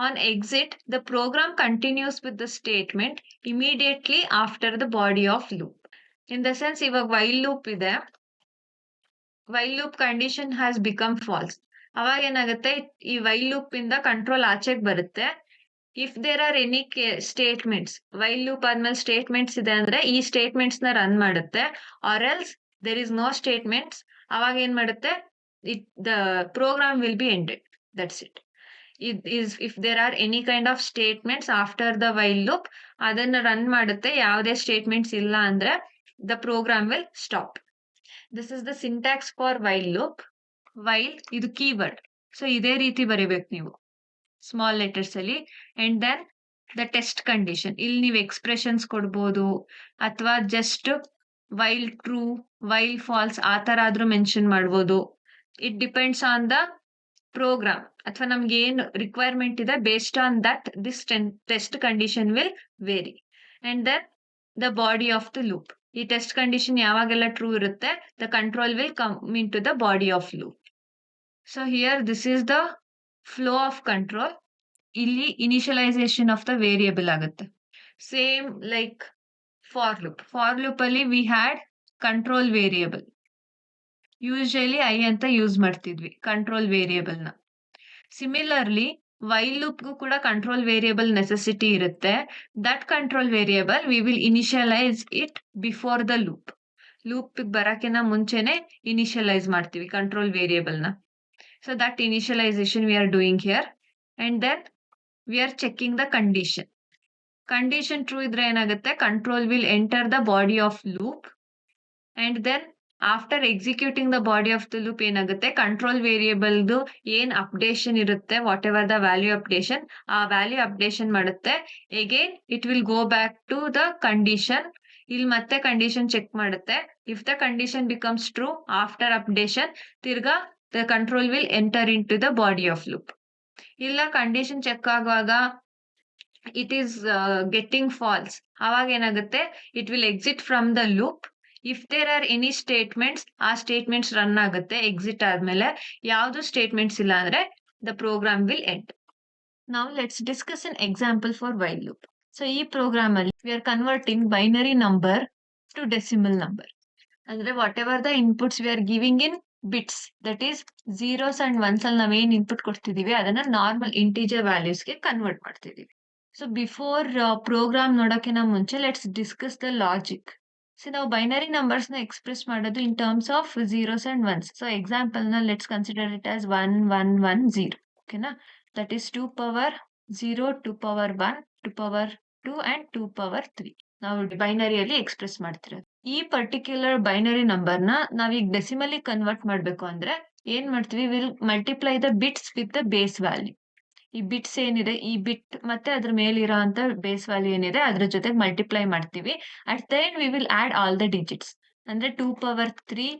On exit, the program continues with the statement immediately after the body of loop. In the sense, ಇವಾಗ while loop ಇದೆ, while loop condition has become false. ಅವಾಗ ಏನಾಗುತ್ತೆ, ಈ while loop ಇಂದ control ಆಚೆಗೆ ಬರುತ್ತೆ. If there are any statements, while loop ಆದ್ಮೇಲೆ statements ಇದೆ ಅಂದ್ರೆ ಈ ಸ್ಟೇಟ್ಮೆಂಟ್ಸ್ ನ ರನ್ ಮಾಡುತ್ತೆ, or else there is no statements, ಅವಾಗ ಏನ್ ಮಾಡುತ್ತೆ, the program will be ended. That's it. if there are any kind of statements after the while loop, ಅದನ್ನ ರನ್ ಮಾಡುತ್ತೆ. ಯಾವುದೇ ಸ್ಟೇಟ್ಮೆಂಟ್ಸ್ ಇಲ್ಲ ಅಂದ್ರೆ the program will stop. This is the syntax for while loop. While ಇದು keyword, so ಇದೇ ರೀತಿ ಬರಿಬೇಕು ನೀವು ಸ್ಮಾಲ್ ಲೆಟರ್ಸ್ ಅಲ್ಲಿ. And then the test condition, ಇಲ್ಲಿ ನೀವು ಎಕ್ಸ್ಪ್ರೆಷನ್ಸ್ ಕೊಡ್ಬೋದು ಅಥವಾ just while true, while false ಆ ತರ ಆದ್ರೂ ಮೆನ್ಷನ್ ಮಾಡ್ಬೋದು. It depends on the program ಅಥವಾ ನಮ್ಗೆ ಏನು ರಿಕ್ವೈರ್ಮೆಂಟ್ ಇದೆ. Based on that this test condition will vary. And then the body of the loop, ಈ ಟೆಸ್ಟ್ ಕಂಡೀಷನ್ ಯಾವಾಗೆಲ್ಲ ಟ್ರೂ ಇರುತ್ತೆ, the control will come into the body of loop. So here this is the flow of control. ಇಲ್ಲಿ initialization of the variable ಆಗುತ್ತೆ. Same like for loop. For loop ಅಲ್ಲಿ we had control variable. Usually i ಅಂತ use ಮಾಡ್ತಿದ್ವಿ control variable ನ. Similarly while ಲೂಪ್ಗೂ ಕೂಡ control variable necessity ಇರುತ್ತೆ. That control variable we will initialize it before the loop. Loop ಬರಕಿನ ಮುಂಚೆನೆ initialize ಮಾಡ್ತೀವಿ ಕಂಟ್ರೋಲ್ ವೇರಿಯಬಲ್ ನ. So that initialization we are doing here. And then we are checking the condition. Condition true ಇದ್ರೆ ಏನಾಗುತ್ತೆ, control will enter the body of loop. And then after executing the body of the loop ಏನಾಗುತ್ತೆ, control ವೇರಿಯಬಲ್ದು ಏನ್ updation ಇರುತ್ತೆ, whatever the value updation, ಆ value updation ಮಾಡುತ್ತೆ. Again it will go back to the condition. ಇಲ್ಲಿ ಮತ್ತೆ condition check ಮಾಡುತ್ತೆ. If the condition becomes true after updation, ತಿರ್ಗಾ the control will enter into the body of loop. ಇಲ್ಲ condition check ಆಗುವಾಗ it is getting false, ಅವಾಗ ಏನಾಗುತ್ತೆ, it will exit from the loop. If there are any statements, ಆ statements run ಆಗುತ್ತೆ. Exit ಆದ್ಮೇಲೆ ಯಾವ್ದು ಸ್ಟೇಟ್ಮೆಂಟ್ಸ್ ಇಲ್ಲ ಅಂದ್ರೆ ದ ಪ್ರೋಗ್ರಾಮ್ ವಿಲ್ ಎಂಡ್. ನಾವು let's discuss an example for while loop. So ಈ ಪ್ರೋಗ್ರಾಮ್ ಅಲ್ಲಿ we are converting binary number to decimal number. ಅಂದ್ರೆ whatever the inputs we are giving in bits, that is zeros and once ಅಲ್ಲಿ ನಾವೇನ್ input ಕೊಡ್ತಿದೀವಿ ಅದನ್ನ normal integer ವ್ಯಾಲ್ಯೂಸ್ಗೆ convert ಮಾಡ್ತಿದೀವಿ. So before program ನೋಡೋಕಿನ ಮುಂಚೆ let's discuss the logic. So ನಾವು binary numbers ನ express ಮಾಡೋದು in terms of zeros and once. So example ನ let's consider it as 1 1 1 0. ಓಕೆನಾ, that is 2 power 0, 2 power 1, 2 power 2 and 2 power 3 ನಾವು ಬೈನರಿಯಲ್ಲಿ express ಮಾಡ್ತಿರೋದು. ಈ particular binary number ನ ನಾವೀಗ ಡೆಸಿಮಲಿ ಕನ್ವರ್ಟ್ ಮಾಡ್ಬೇಕು ಅಂದ್ರೆ ಏನ್ ಮಾಡ್ತೀವಿ, will multiply the bits with the base value. ಈ ಬಿಟ್ಸ್ ಏನಿದೆ, ಈ ಬಿಟ್ ಮತ್ತೆ ಅದ್ರ ಮೇಲಿರೋ ಅಂತ ಬೇಸ್ ವ್ಯಾಲ್ಯೂ ಏನಿದೆ ಅದ್ರ ಜೊತೆಗೆ ಮಲ್ಟಿಪ್ಲೈ ಮಾಡ್ತೀವಿ. At the end we will add all the digits. ಅಂದ್ರೆ 2 power 3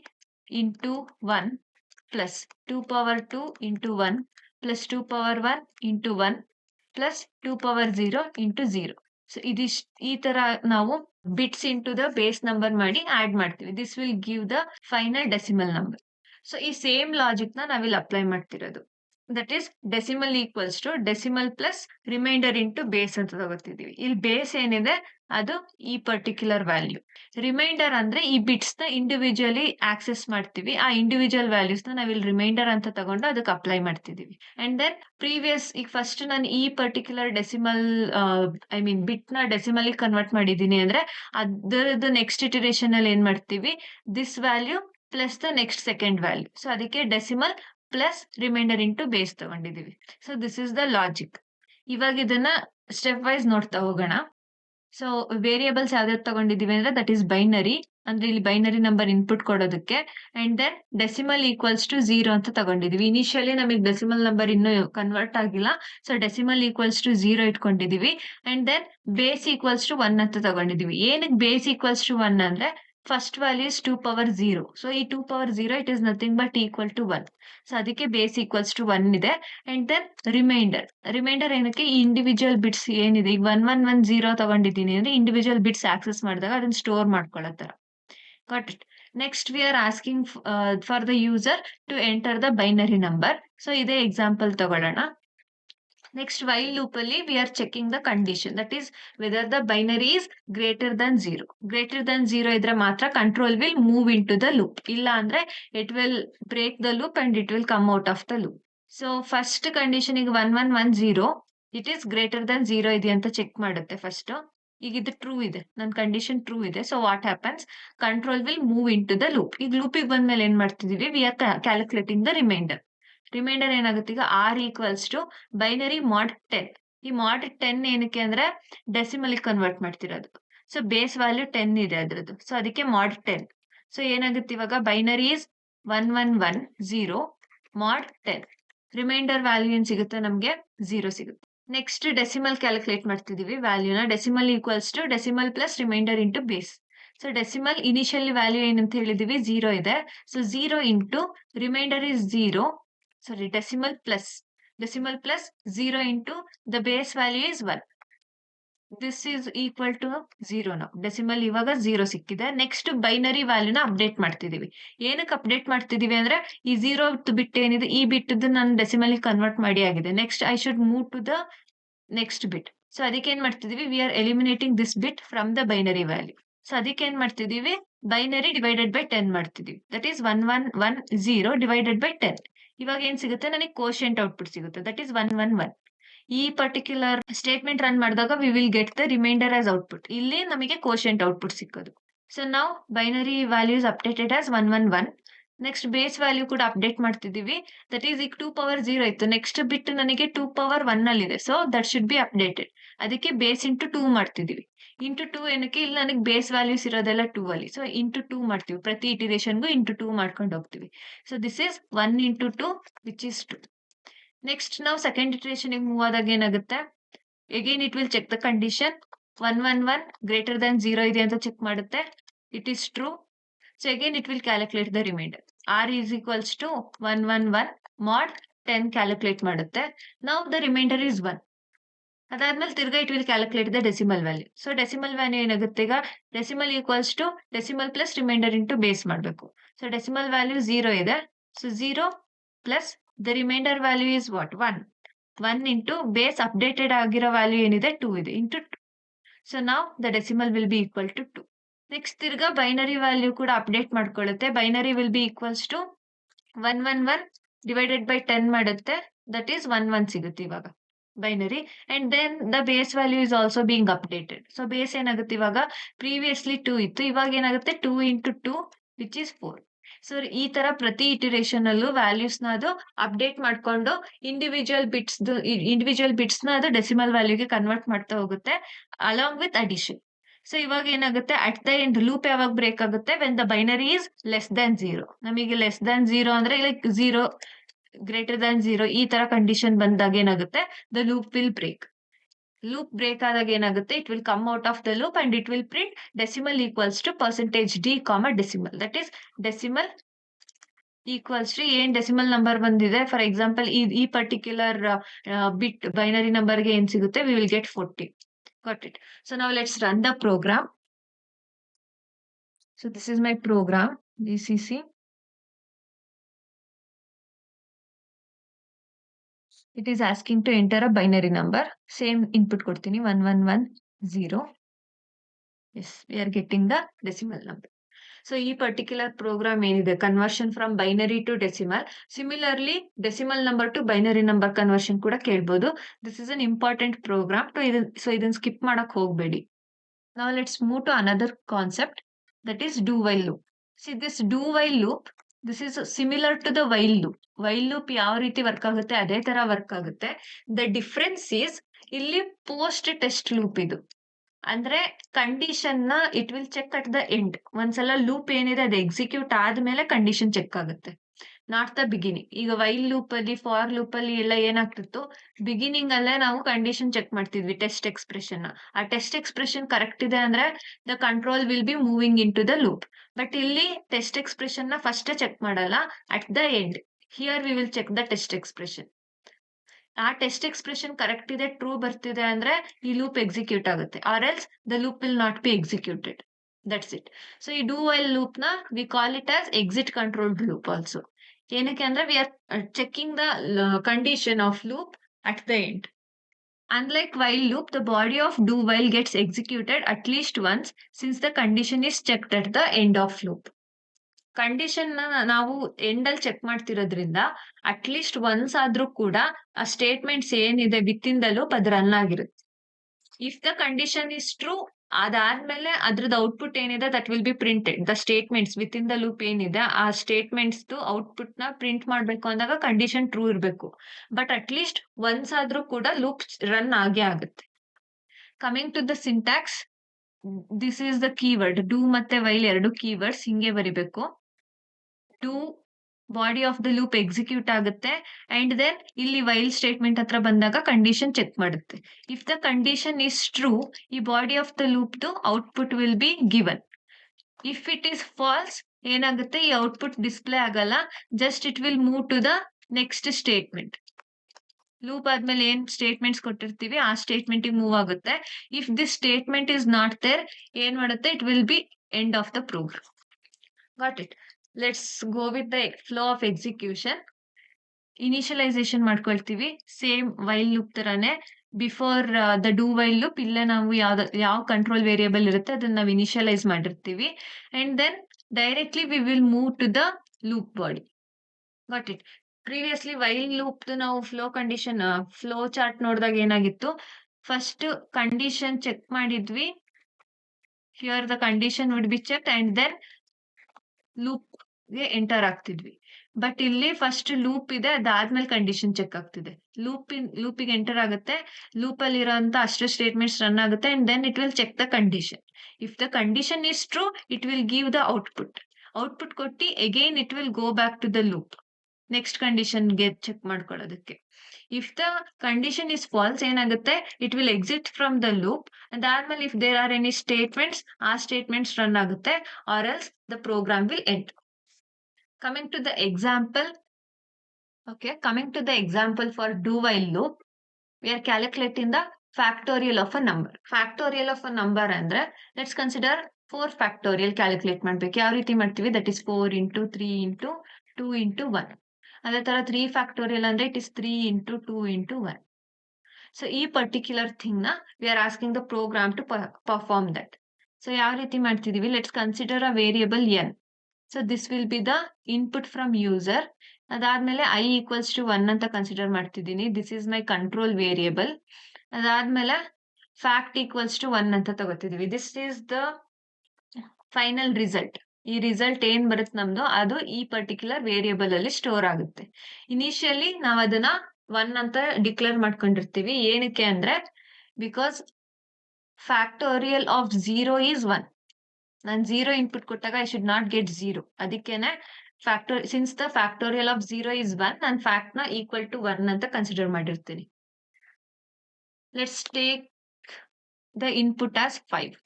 into 1 plus 2 power 2 into 1 plus 2 power 1 into 1 plus 2 power 0 into 0. So ಈ ತರ ನಾವು bits into the base number ಮಾಡಿ ಆಡ್ ಮಾಡ್ತೀವಿ. This will give the final decimal number. So ಈ same logic ನ ನಾವಿಲ್ಲಿ apply ಮಾಡ್ತಿರೋದು. That is decimal equals to decimal plus remainder into base ಅಂತ ತಗೋತಿದೀವಿ. ಇಲ್ಲಿ ಬೇಸ್ ಏನಿದೆ ಅದು ಈ ಪರ್ಟಿಕ್ಯುಲರ್ ವ್ಯಾಲ್ಯೂ. ರಿಮೈಂಡರ್ ಅಂದ್ರೆ ಈ ಬಿಟ್ಸ್ ನ ಇಂಡಿವಿಜುವಲಿ ಆಕ್ಸೆಸ್ ಮಾಡ್ತೀವಿ. ಆ ಇಂಡಿವಿಜುವಲ್ ವ್ಯಾಲ್ಯೂಸ್ ನ ನಾವಿಲ್ಲಿ ರಿಮೈಂಡರ್ ಅಂತ ತಗೊಂಡು ಅದಕ್ಕೆ ಅಪ್ಲೈ ಮಾಡ್ತಿದೀವಿ. ಅಂಡ್ ದೆನ್ ಪ್ರೀವಿಯಸ್, ಈಗ ಫಸ್ಟ್ ನಾನು ಈ ಪರ್ಟಿಕ್ಯುಲರ್ ಡೆಸಿಮಲ್ ಬಿಟ್ ನ ಡೆಸಿಮಲ್ ಕನ್ವರ್ಟ್ ಮಾಡಿದೀನಿ ಅಂದ್ರೆ ಅದರದ್ದು ನೆಕ್ಸ್ಟ್ ಇಟರೇಷನ್ ಅಲ್ಲಿ ಏನ್ ಮಾಡ್ತೀವಿ, this value plus the next second value. So ಅದಕ್ಕೆ decimal plus remainder into base ತಗೊಂಡಿದೀವಿ. So this is the logic. ಇವಾಗ ಇದನ್ನ ಸ್ಟೆಪ್ ವೈಸ್ ನೋಡ್ತಾ ಹೋಗೋಣ. ಸೊ ವೇರಿಯೇಬಲ್ಸ್ ಯಾವ್ದಾವ್ದು ತಗೊಂಡಿದೀವಿ ಅಂದ್ರೆ ದಟ್ ಈಸ್ ಬೈನರಿ, ಅಂದ್ರೆ ಇಲ್ಲಿ ಬೈನರಿ ನಂಬರ್ ಇನ್ಪುಟ್ ಕೊಡೋದಕ್ಕೆ. And then decimal equals to 0 ಅಂತ ತಗೊಂಡಿದೀವಿ. ಇನಿಷಿಯಲಿ ನಮಗೆ ಡೆಸಿಮಲ್ ನಂಬರ್ ಇನ್ನೂ ಕನ್ವರ್ಟ್ ಆಗಿಲ್ಲ, ಸೊ ಡೆಸಿಮಲ್ ಈಕ್ವಲ್ಸ್ ಟು 0 ಇಟ್ಕೊಂಡಿದೀವಿ. And then base equals to 1 ಅಂತ ತಗೊಂಡಿದೀವಿ. ಏನಕ್ಕೆ ಬೇಸ್ ಈಕ್ವಲ್ಸ್ ಟು 1 ಅಂದ್ರೆ first value is 2 power 0. So ಈ 2 power 0 it is nothing but equal to 1. So ಅದಕ್ಕೆ ಬೇಸ್ ಈಕ್ವಲ್ಸ್ ಟು 1 ಇದೆ. ಅಂಡ್ ದೆನ್ ರಿಮೈಂಡರ್ ಏನಕ್ಕೆ, ಈ ಇಂಡಿವಿಜುವಲ್ ಬಿಟ್ಸ್ ಏನಿದೆ, ಈಗ 1 1 1 0 ತಗೊಂಡಿದ್ದೀನಿ ಅಂದ್ರೆ ಇಂಡಿವಿಜುವಲ್ ಬಿಟ್ಸ್ ಆಕ್ಸೆಸ್ ಮಾಡಿದಾಗ ಅದನ್ನ ಸ್ಟೋರ್ ಮಾಡ್ಕೊಳ್ಳೋ ತರ. Got it. Next we are asking for the user to enter the binary number. So ಇದೇ ಎಕ್ಸಾಂಪಲ್ ತಗೊಳ್ಳೋಣ. ನೆಕ್ಸ್ಟ್ ವೈಲ್ ಲೂಪ್ ಅಲ್ಲಿ we are checking the condition, that is whether the binary is greater than 0. Greater than 0 ಇದ್ರೆ ಮಾತ್ರ control will move into the loop. ಇಲ್ಲ ಅಂದ್ರೆ it will break the loop and it will come out of the loop. So first condition ಈಗ 1 1 1 0 it is greater than 0 ಇದೆ ಅಂತ check ಮಾಡುತ್ತೆ first. ಈಗ ಇದು ಟ್ರೂ ಇದೆ, ನನ್ನ ಕಂಡೀಷನ್ ಟ್ರೂ ಇದೆ. So what happens, control will move into the loop. ಈಗ ಲೂಪಿಗೆ ಬಂದ್ಮೇಲೆ ಏನ್ ಮಾಡ್ತಿದೀವಿ, we are calculating the remainder. Remainder ಏನಾಗುತ್ತೆ ಈಗ ಆರ್ ಈಕ್ವಲ್ಸ್ ಟು ಬೈನರಿ ಮಾಡ್ 10. ಈ ಮಾಡ್ 10 ಏನಕ್ಕೆ ಅಂದ್ರೆ ಡೆಸಿಮಲ್ ಕನ್ವರ್ಟ್ ಮಾಡ್ತಿರೋದು. ಸೊ ಬೇಸ್ ವ್ಯಾಲ್ಯೂ 10 ಇದೆ ಅದ್ರದ್ದು, ಸೊ ಅದಕ್ಕೆ ಮಾಡ್ 10. ಸೊ ಏನಾಗುತ್ತೆ ಇವಾಗ ಬೈನರಿ ಇಸ್ 1110 ಮಾಡ್ 10. ರಿಮೈಂಡರ್ ವ್ಯಾಲ್ಯೂ ಏನ್ ಸಿಗುತ್ತೆ ನಮ್ಗೆ 0 ಸಿಗುತ್ತೆ. ನೆಕ್ಸ್ಟ್ ಡೆಸಿಮಲ್ ಕ್ಯಾಲ್ಕುಲೇಟ್ ಮಾಡ್ತಿದೀವಿ ವ್ಯಾಲ್ಯೂನ. Decimal equals to decimal plus remainder into base. So decimal initial value ಏನಂತ ಹೇಳಿದೀವಿ 0 ಇದೆ. So 0 into remainder is 0, sorry decimal plus 0 into the base value is 1. This is equal to 0 ನಾವು. Decimal ಇವಾಗ 0 ಸಿಕ್ಕಿದೆ. Next binary ವ್ಯಾಲ್ಯೂನ update ಮಾಡ್ತಿದೀವಿ. ಏನಕ್ಕೆ update ಮಾಡ್ತಿದೀವಿ ಅಂದ್ರೆ ಈ 0 ಬಿಟ್ ಏನಿದೆ ಈ ಬಿಟ್ ನಾನು ಡೆಸಿಮಲ್ ಕನ್ವರ್ಟ್ ಮಾಡಿ ಆಗಿದೆ. Next I should move to the next bit. So ಅದಕ್ಕೆ ಏನ್ ಮಾಡ್ತಿದೀವಿ, we are eliminating this bit from the binary value. So ಅದಕ್ಕೆ ಏನ್ ಮಾಡ್ತಿದೀವಿ, ಬೈನರಿ ಡಿವೈಡೆಡ್ ಬೈ 10 ಮಾಡ್ತಿದೀವಿ. That is 1110 divided by 10. ಇವಾಗ ಏನ್ ಸಿಗುತ್ತೆ, ನನಗೆ ಕೋಶೆಂಟ್ ಔಟ್ಪುಟ್ ಸಿಗುತ್ತೆ. That is 111. ಈ ಪರ್ಟಿಕ್ಯುಲರ್ ಸ್ಟೇಟ್ಮೆಂಟ್ ರನ್ ಮಾಡಿದಾಗ we will get the remainder as output. ಇಲ್ಲಿ ನಮಗೆ ಕೋಶೆಂಟ್ ಔಟ್ಪುಟ್ ಸಿಕ್ಕೋದು. ಸೊ ನಾವು binary values updated as 111. Next base value ಕೂಡ ಅಪ್ಡೇಟ್ ಮಾಡ್ತಿದೀವಿ. ದಟ್ ಈಸ್ ಈಗ 2 power 0 ಇತ್ತು. ನೆಕ್ಸ್ಟ್ ಬಿಟ್ ನನಗೆ 2 power 1 ಅಲ್ಲಿ ಇದೆ. So that should be updated. ಅದಕ್ಕೆ ಬೇಸ್ ಇಂಟು 2 ಮಾಡ್ತಿದೀವಿ. ಇಂಟು 2 ಏನಕ್ಕೆ, ಇಲ್ಲಿ ನನಗೆ ಬೇಸ್ ವ್ಯಾಲ್ಯೂಸ್ ಇರೋದೆಲ್ಲ 2 ಅಲ್ಲಿ. ಸೊ ಇಂಟು 2 ಮಾಡ್ತೀವಿ. ಪ್ರತಿ ಇಟಿರೇಷನ್ಗೂ ಇಂಟು 2 ಮಾಡ್ಕೊಂಡು ಹೋಗ್ತೀವಿ. So this is 1 into 2 which is 2. Next ನಾವು ಸೆಕೆಂಡ್ ಇಟರೇಷನ್ ಮೂವ್ ಆದಾಗ ಏನಾಗುತ್ತೆ, again it will check the condition. 111 greater than 0 ಇದೆ ಅಂತ ಚೆಕ್ ಮಾಡುತ್ತೆ. It is true. So again it will calculate the remainder. R is equals to 111 mod 10 calculate ಮಾಡುತ್ತೆ. ನಾವು the reminder is 1. ಅದಾದ್ಮೇಲೆ ತಿರ್ಗಾ it will calculate the decimal value. So decimal value ಏನಾಗುತ್ತೆ ಈಗ, decimal equals to decimal plus remainder into base ಮಾಡಬೇಕು. So decimal value 0 ಇದೆ. So 0 plus the remainder value is what, 1 into base updated ಆಗಿರೋ ವ್ಯಾಲ್ಯೂ ಏನಿದೆ 2 ಇದೆ ಇಂಟು 2. ಸೊ ನಾವು the decimal will be equal to 2. Next ತಿರ್ಗಾ ಬೈನರಿ ವ್ಯಾಲ್ಯೂ ಕೂಡ update ಮಾಡ್ಕೊಳ್ಳುತ್ತೆ. Binary will be equals to 111 divided by 10 ಮಾಡುತ್ತೆ. ದಟ್ ಈಸ್ 11 ಸಿಗುತ್ತೆ ಇವಾಗ binary. And then the base value is also being updated. So base ಏನಾಗುತ್ತೆ ಇವಾಗ, previously 2 ಇತ್ತು, ಇವಾಗ ಏನಾಗುತ್ತೆ 2 ಇಂಟು 2 ವಿಚ್ ಇಸ್ 4. ಸೊ ಈ ತರ ಪ್ರತಿ ಇಟಿರೇಷನ್ ಅಲ್ಲೂ ವ್ಯಾಲ್ಯೂಸ್ ನ ಅದು ಅಪ್ಡೇಟ್ ಮಾಡ್ಕೊಂಡು ಇಂಡಿವಿಜುವಲ್ ಬಿಟ್ಸ್ ನ ಅದು ಡೆಸಿಮಲ್ ವ್ಯಾಲ್ಯೂಗೆ ಕನ್ವರ್ಟ್ ಮಾಡ್ತಾ ಹೋಗುತ್ತೆ ಅಲಾಂಗ್ ವಿತ್ ಅಡಿಷನ್. ಸೊ ಇವಾಗ ಏನಾಗುತ್ತೆ, ಅಟ್ ದ ಎಂಡ್ ಲೂಪ್ ಯಾವಾಗ ಬ್ರೇಕ್ ಆಗುತ್ತೆ, when the binary is less than 0. ನಮಗೆ ಲೆಸ್ ದನ್ 0 ಅಂದ್ರೆ ಲೈಕ್ 0 ಗ್ರೇಟರ್ ದನ್ 0 ಈ ತರ ಕಂಡೀಷನ್ ಬಂದಾಗ ಏನಾಗುತ್ತೆ, the loop will break. Loop break ಆದಾಗ ಏನಾಗುತ್ತೆ, it will come out of the loop and it will print decimal equals to %d, decimal. That is decimal equals to ಏನ್ decimal number ಬಂದಿದೆ. For example ಈ particular bit binary ನಂಬರ್ಗೆ ಏನ್ ಸಿಗುತ್ತೆ, we will get 40. Got it. So now let's run the program. So this is my program, GCC. It is asking to enter a binary number. Same input ಕೊಡ್ತೀನಿ 1110. Yes, we are getting the decimal number. So ಈ particular program ಏನಿದೆ, conversion from binary to decimal. Similarly decimal number to binary number conversion ಕೂಡ ಕೇಳ್ಬೋದು. This is an important program. So ಇದನ್ನ skip ಮಾಡಕ್ ಹೋಗ್ಬೇಡಿ. Now let's move to another concept, that is do while loop. See this do while loop, this is similar to the while loop. While loop ಯಾವ ರೀತಿ work ಆಗುತ್ತೆ ಅದೇ ತರ work ಆಗುತ್ತೆ. The difference is ಇಲ್ಲಿ post test loop ಇದು. ಅಂದ್ರೆ condition ನ it will check at the end. ಒಂದ್ಸಲ ಲೂಪ್ ಏನಿದೆ ಅದು ಎಕ್ಸಿಕ್ಯೂಟ್ ಆದ್ಮೇಲೆ ಕಂಡೀಷನ್ ಚೆಕ್ ಆಗುತ್ತೆ, ನಾಟ್ ದ ಬಿಗಿನಿಂಗ್. ಈಗ ವೈಲ್ ಲೂಪ್ ಅಲ್ಲಿ, ಫಾರ್ ಲೂಪ್ ಅಲ್ಲಿ ಎಲ್ಲ ಏನಾಗ್ತಿತ್ತು, ಬಿಗಿನಿಂಗ್ ಅಲ್ಲೇ ನಾವು ಕಂಡೀಷನ್ ಚೆಕ್ ಮಾಡ್ತಿದ್ವಿ ಟೆಸ್ಟ್ ಎಕ್ಸ್ಪ್ರೆಷನ್. ಆ ಟೆಸ್ಟ್ ಎಕ್ಸ್ಪ್ರೆಷನ್ ಕರೆಕ್ಟ್ ಇದೆ ಅಂದ್ರೆ the control will be moving into the loop. But ಇಲ್ಲಿ ಟೆಸ್ಟ್ ಎಕ್ಸ್ಪ್ರೆಷನ್ ನ ಫಸ್ಟ್ ಚೆಕ್ ಮಾಡಲ್ಲ, at the end. Here we will check the test expression. ಆ test expression correct ಇದೆ, true ಬರ್ತಿದೆ ಅಂದ್ರೆ ಈ ಲೂಪ್ ಎಕ್ಸಿಕ್ಯೂಟ್ ಆಗುತ್ತೆ, or else the loop will not be executed. That's it. So ಈ do while loop ನ we call it as exit controlled loop also. ಏನಕ್ಕೆ ಅಂದ್ರೆ we are checking the condition of loop at the end. Unlike while loop, the body of do while gets executed at least once since the condition is checked at the end of loop. Condition ನಾವು end ಅಲ್ಲಿ check ಮಾಡ್ತಿರೋದ್ರಿಂದ at least once ಆದ್ರೂ ಕೂಡ ಆ statements ಏನಿದೆ with in the loop ಅದು run ಆಗಿರುತ್ತೆ. If the condition is true, ಅದಾದ್ಮೇಲೆ ಅದ್ರದ್ದು ಔಟ್‌ಪುಟ್ ಏನಿದೆ that will be printed. The statements within the loop ಏನಿದೆ ಆ ಸ್ಟೇಟ್ಮೆಂಟ್ಸ್‌ದು ಔಟ್‌ಪುಟ್‌ನ ಪ್ರಿಂಟ್ ಮಾಡ್ಬೇಕು ಅಂದಾಗ ಕಂಡೀಷನ್ ಟ್ರೂ ಇರ್ಬೇಕು. ಬಟ್ ಅಟ್ ಲೀಸ್ಟ್ ಒನ್ಸ್ ಆದ್ರೂ ಕೂಡ ಲೂಪ್ ರನ್ ಆಗೇ ಆಗುತ್ತೆ. Coming to the syntax, this is the keyword. Do ಮತ್ತೆ ವೈಲ್ 2 ಕೀವರ್ಡ್ಸ್ ಹಿಂಗೆ ಬರಿಬೇಕು. Do body of the loop execute ಆಗುತ್ತೆ ಅಂಡ್ ದೆನ್ ಇಲ್ಲಿ ವೈಲ್ ಸ್ಟೇಟ್ಮೆಂಟ್ ಹತ್ರ ಬಂದಾಗ ಕಂಡೀಷನ್ ಚೆಕ್ ಮಾಡುತ್ತೆ. If the condition is true, ಈ ಬಾಡಿ ಆಫ್ ದ ಲೂಪ್‌ದು output will be given. If it is false ಏನಾಗುತ್ತೆ, ಈ ಔಟ್‌ಪುಟ್ ಡಿಸ್‌ಪ್ಲೇ ಆಗಲ್ಲ. Just it will move to the next statement. Loop ಆದ್ಮೇಲೆ ಏನ್ ಸ್ಟೇಟ್ಮೆಂಟ್ಸ್ ಕೊಟ್ಟಿರ್ತೀವಿ ಆ ಸ್ಟೇಟ್ಮೆಂಟಿಗೆ ಮೂವ್ ಆಗುತ್ತೆ. If this statement is not there, ಏನ್ ಮಾಡುತ್ತೆ, it will be end of the program. Got it. Let's go with the flow of execution. Initialization ಮಾಡ್ಕೊಳ್ತೀವಿ same while loop ತರಾನೇ. Before the do while loop ಇಲ್ಲೇ ನಾವು ಯಾವ control variable ಇರುತ್ತೆ ಅದನ್ನ ನಾವು ಇನಿಷಿಯಲೈಸ್ ಮಾಡಿರ್ತೀವಿ and then directly we will move to the loop body. Got it. Previously while loop ನಾವು ಫ್ಲೋ ಚಾರ್ಟ್ ನೋಡಿದಾಗ ಏನಾಗಿತ್ತು, ಫಸ್ಟ್ ಕಂಡೀಷನ್ ಚೆಕ್ ಮಾಡಿದ್ವಿ. Here the condition would be check and then loop ಗೆ enter ಆಗ್ತಿದ್ವಿ. But ಇಲ್ಲಿ first loop ಇದೆ, ಅದಾದ್ಮೇಲೆ condition check ಆಗ್ತಿದೆ. ಲೂಪಿಗೆ ಎಂಟರ್ ಆಗುತ್ತೆ, ಲೂಪ್ ಅಲ್ಲಿ ಇರೋಂತ ಅಷ್ಟು ಸ್ಟೇಟ್ಮೆಂಟ್ಸ್ ರನ್ ಆಗುತ್ತೆ and then it will check the condition. If the condition is true, it will give the output ಕೊಟ್ಟು again it will go back to the loop next ಕಂಡೀಷನ್ಗೆ check ಮಾಡ್ಕೊಳ್ಳೋದಕ್ಕೆ. If the condition is false ಏನಾಗುತ್ತೆ, it will exit from the loop. ಅದಾದ್ಮೇಲೆ if there are any statements, ಆ statements run ಆಗುತ್ತೆ or else the program will end. Coming to the example, okay, coming to the example for do while loop, we are calculating the factorial of a number. Factorial of a number ಅಂದ್ರೆ let's consider 4 factorial calculate ಮಾಡ್ಬೇಕು. ಯಾವ ರೀತಿ ಮಾಡ್ತೀವಿ, that is 4 into 3 into 2 into 1. ಅದೇ ತರ 3 factorial ಅಂದ್ರೆ it is 3 into 2 into 1. So ಈ particular thing ನ we are asking the program to perform that. So ಯಾವ ರೀತಿ ಮಾಡ್ತಿದೀವಿ, let's consider a variable n. So this will be the input from user. ಅದಾದ್ಮೇಲೆ I equals to 1 ಅಂತ consider ಮಾಡ್ತಿದ್ದೀನಿ. This is my control variable. ಅದಾದ್ಮೇಲೆ fact equals to 1 ಅಂತ ತಗೋತಿದೀವಿ. This is the final result. ಈ result ಏನ್ ಬರುತ್ತೆ ನಮ್ದು ಅದು ಈ ಪರ್ಟಿಕ್ಯುಲರ್ ವೇರಿಯೇಬಲ್ ಅಲ್ಲಿ ಸ್ಟೋರ್ ಆಗುತ್ತೆ. ಇನಿಷಿಯಲಿ ನಾವ್ ಅದನ್ನ 1 ಅಂತ ಡಿಕ್ಲೇರ್ ಮಾಡ್ಕೊಂಡಿರ್ತೀವಿ. ಏನಕ್ಕೆ ಅಂದ್ರೆ ಬಿಕಾಸ್ ಫ್ಯಾಕ್ಟೋರಿಯಲ್ ಆಫ್ 0 is 1. ನಾನು 0 ಇನ್ಪುಟ್ ಕೊಟ್ಟಾಗ ಐ ಶುಡ್ ನಾಟ್ ಗೆಟ್ 0. ಅದಕ್ಕೇನೆ since the factorial of 0 is 1, ನಾನು ಫ್ಯಾಕ್ಟ್ ನ ಈಕ್ವಲ್ ಟು 1 ಅಂತ ಕನ್ಸಿಡರ್ ಮಾಡಿರ್ತೀನಿ. Let's take the input as 5.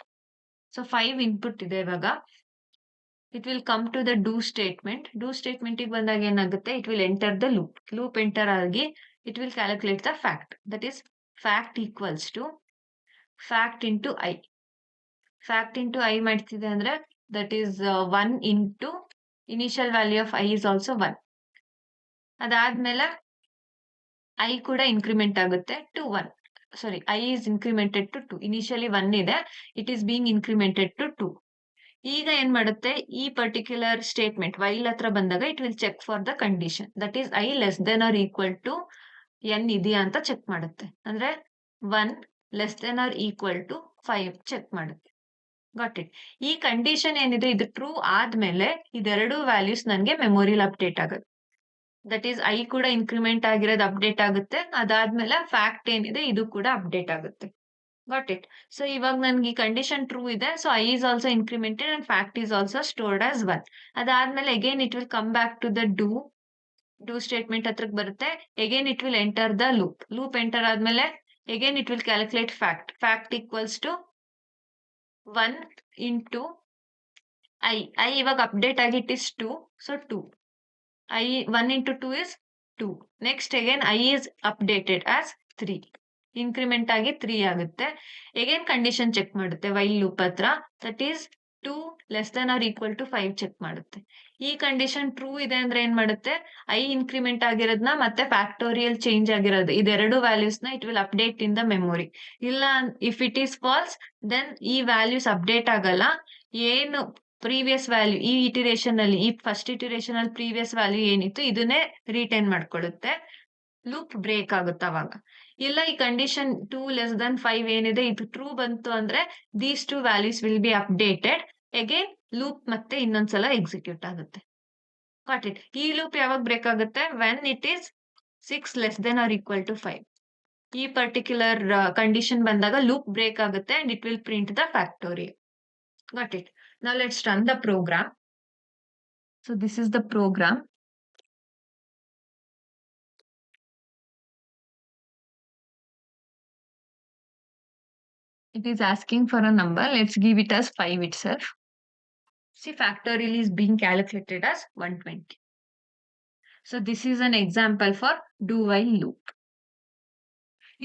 So 5 input ಇದೆ ಇವಾಗ. It will come to the do statement. Do ಸ್ಟೇಟ್ಮೆಂಟಿಗೆ ಬಂದಾಗ ಏನಾಗುತ್ತೆ, it will enter the loop enter ಆಗಿ it will calculate the fact. That is fact equals to fact into i. Fact into i ಮಾಡ್ತಿದೆ ಅಂದ್ರೆ that is 1 into initial value of i is also 1. ಅದಾದ್ಮೇಲೆ i ಕೂಡ increment ಆಗುತ್ತೆ to 1. Sorry, I is incremented to 2. Initially 1 ಇದೆ, it is being incremented to 2. ಈಗ ಏನ್ ಮಾಡುತ್ತೆ, ಈ ಪರ್ಟಿಕ್ಯುಲರ್ ಸ್ಟೇಟ್ಮೆಂಟ್ ವೈಲ್ ಹತ್ರ ಬಂದಾಗ it will check for the condition. That is i less than or equal to n ಇದೆಯಾ ಅಂತ ಚೆಕ್ ಮಾಡುತ್ತೆ. ಅಂದ್ರೆ 1 less than or equal to 5 check ಮಾಡುತ್ತೆ. Got it. ಈ ಕಂಡೀಷನ್ ಏನಿದೆ ಇದು ಟ್ರೂ ಆದ್ಮೇಲೆ ಇದೆರಡು ವ್ಯಾಲ್ಯೂಸ್ ನನಗೆ ಮೆಮೊರಿಲಿ ಅಪ್ಡೇಟ್ ಆಗುತ್ತೆ. ದಟ್ ಈಸ್ ಐ ಕೂಡ ಇನ್ಕ್ರಿಮೆಂಟ್ ಆಗಿರೋದು ಅಪ್ಡೇಟ್ ಆಗುತ್ತೆ. ಅದಾದ್ಮೇಲೆ ಫ್ಯಾಕ್ಟ್ ಏನಿದೆ ಇದು ಕೂಡ ಅಪ್ಡೇಟ್ ಆಗುತ್ತೆ. Got it. ಸೊ ಇವಾಗ ನನ್ಗೆ ಈ ಕಂಡೀಷನ್ ಟ್ರೂ ಇದೆ, so i is also incremented and fact is also stored as 1. ಅದಾದ್ಮೇಲೆ again it will come back to the do statement ಹತ್ರಕ್ಕೆ ಬರುತ್ತೆ. Again it will enter the loop enter ಆದ್ಮೇಲೆ again it will calculate fact equals to 1 into i. ಇವಾಗ update ಆಗಿ it is 2, so 2. 1 into 2 is 2. Next again i is updated as 3. Increment ಆಗಿ 3 ಆಗುತ್ತೆ. Again condition check ಮಾಡುತ್ತೆ while loop ಹತ್ರ. That is 2 less than or equal to 5 check ಮಾಡುತ್ತೆ. ಈ condition true ಇದೆ ಅಂದ್ರೆ ಏನ್ ಮಾಡುತ್ತೆ, ಐ ಇನ್ಕ್ರಿಮೆಂಟ್ ಆಗಿರೋದ್ನ ಮತ್ತೆ ಫ್ಯಾಕ್ಟೋರಿಯಲ್ ಚೇಂಜ್ ಆಗಿರೋದು ಇದೆರಡು ವ್ಯಾಲ್ಯೂಸ್ ನ it will update in the memory. ಇಲ್ಲ if it is false then ಈ ವ್ಯಾಲ್ಯೂಸ್ ಅಪ್ಡೇಟ್ ಆಗಲ್ಲ. ಏನು ಪ್ರೀವಿಯಸ್ ವ್ಯಾಲ್ಯೂ ಈ ಇಟಿರೇಷನ್ ಅಲ್ಲಿ, ಈ ಫಸ್ಟ್ ಇಟಿರೇಷನ್ ಅಲ್ಲಿ ಪ್ರೀವಿಯಸ್ ವ್ಯಾಲ್ಯೂ ಏನಿತ್ತು ಇದನ್ನೇ ರಿಟೈನ್ ಮಾಡ್ಕೊಳ್ಳುತ್ತೆ. ಲೂಪ್ ಬ್ರೇಕ್ ಆಗುತ್ತೆ ಅವಾಗ. ಇಲ್ಲ ಈ ಕಂಡೀಷನ್ 2<5 ಏನಿದೆ ಇದು ಟ್ರೂ ಬಂತು ಅಂದ್ರೆ these 2 values will be updated. Again loop ಮತ್ತೆ ಇನ್ನೊಂದ್ಸಲ ಎಕ್ಸಿಕ್ಯೂಟ್ ಆಗುತ್ತೆ. Got it. ಈ ಲೂಪ್ ಯಾವಾಗ ಬ್ರೇಕ್ ಆಗುತ್ತೆ? When it is 6< or 5. ಈ ಪರ್ಟಿಕ್ಯುಲರ್ ಕಂಡೀಷನ್ ಬಂದಾಗ ಲೂಪ್ ಬ್ರೇಕ್ ಆಗುತ್ತೆ and it will print the factorial. Got it. Now let's run the program. So this is the program. It is asking for a number. Let's give it as 5 itself. See, factorial is being calculated as 120. So this is an example for do while loop.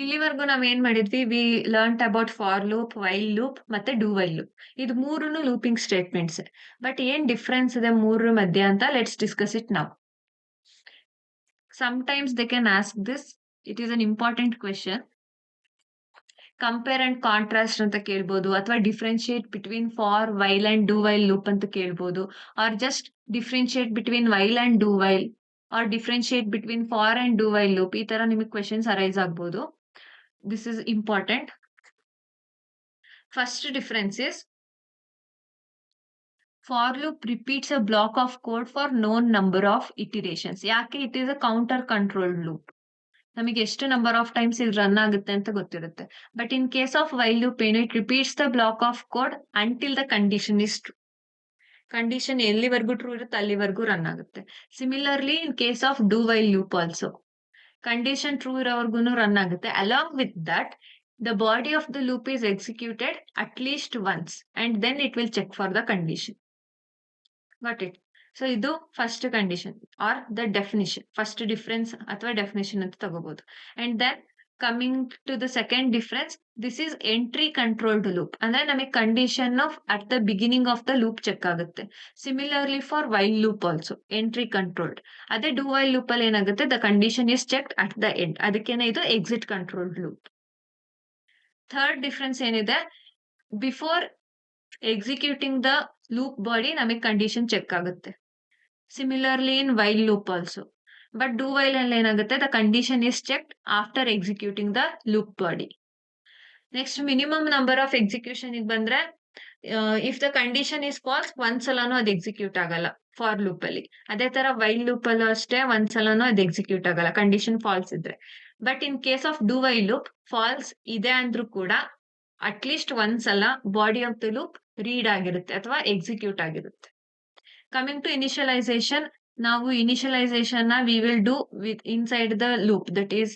ಇಲ್ಲಿವರೆಗೂ ನಾವ್ ಏನ್ ಮಾಡಿದ್ವಿ? We learnt about for loop, while loop ಮತ್ತೆ do while loop. ಇದು ಮೂರನ್ನು looping statements. But ಏನ್ difference ಇದೆ ಮೂರರ ಮಧ್ಯೆ ಅಂತ let's discuss it now. Sometimes they can ask this. It is an important question. Compare and contrast ಅಂತ ಕೇಳ್ಬೋದು, ಅಥವಾ differentiate between for while and do while loop ಅಂತ ಕೇಳ್ಬೋದು, or just differentiate between while and do while, or differentiate between for and do while loop. ಈ ತರ ನಿಮಗೆ questions arise ಆಗ್ಬೋದು. This is important. First difference is for loop repeats a block of code for known number of iterations. ಯಾಕೆ? It is a counter controlled loop. ನಮಗೆ ಎಷ್ಟು number of times ಇದು run ಆಗುತ್ತೆ ಅಂತ ಗೊತ್ತಿರುತ್ತೆ. But in case of while loop ಏನು, it repeats the block of code until the condition is true. Condition ಎಲ್ಲಿವರೆಗೂ true ಇರುತ್ತೆ ಅಲ್ಲಿವರೆಗೂ ರನ್ ಆಗುತ್ತೆ. Similarly in case of do while loop also condition true ಇರೋವರೆಗೂ run ಆಗುತ್ತೆ. Along with that the body of the loop is executed at least once and then it will check for the condition. Got it? So ಇದು first condition or the definition. First difference ಅಥವಾ definition ಅಂತ ತಗೋಬಹುದು. And then coming to the second difference, this is entry controlled loop. ಅಂದ್ರೆ ನಮಗೆ condition of at the beginning of the loop check ಆಗುತ್ತೆ. Similarly for while loop also entry controlled. ಅದೇ do while loop ಅಲ್ಲಿ ಏನಾಗುತ್ತೆ? The condition is checked at the end. ಅದಕ್ಕೇನೆ ಇದು exit controlled loop. Third difference ಏನಿದೆ? Before executing the loop body ನಮಗೆ condition check ಆಗುತ್ತೆ. Similarly in while loop also. But do while ಅಲ್ಲಿ ಏನಾಗುತ್ತೆ? The condition is checked after executing the loop body. Next minimum number of execution ಬಂದ್ರೆ, if the condition is false ಒಂದ್ಸಲನೂ ಅದು execute ಆಗಲ್ಲ for loop ಅಲ್ಲಿ. ಅದೇ ತರ ವೈಲ್ ಲೂಪ್ ಅಲ್ಲೂ ಅಷ್ಟೇ ಒಂದ್ಸಲನೂ ಅದು ಎಕ್ಸಿಕ್ಯೂಟ್ ಆಗಲ್ಲ ಕಂಡೀಷನ್ ಫಾಲ್ಸ್ ಇದ್ರೆ. But in case of do while loop false ಇದೆ ಅಂದ್ರೂ ಕೂಡ ಅಟ್ಲೀಸ್ಟ್ ಒಂದ್ಸಲ body of the loop read ಆಗಿರುತ್ತೆ ಅಥವಾ ಎಕ್ಸಿಕ್ಯೂಟ್ ಆಗಿರುತ್ತೆ. ಕಮಿಂಗ್ ಟು ಇನಿಷಿಯಲೈಸೇಷನ್, ನಾವು ಇನಿಷಿಯಲೈಸೇಷನ್ ನ we will do with inside the loop. That is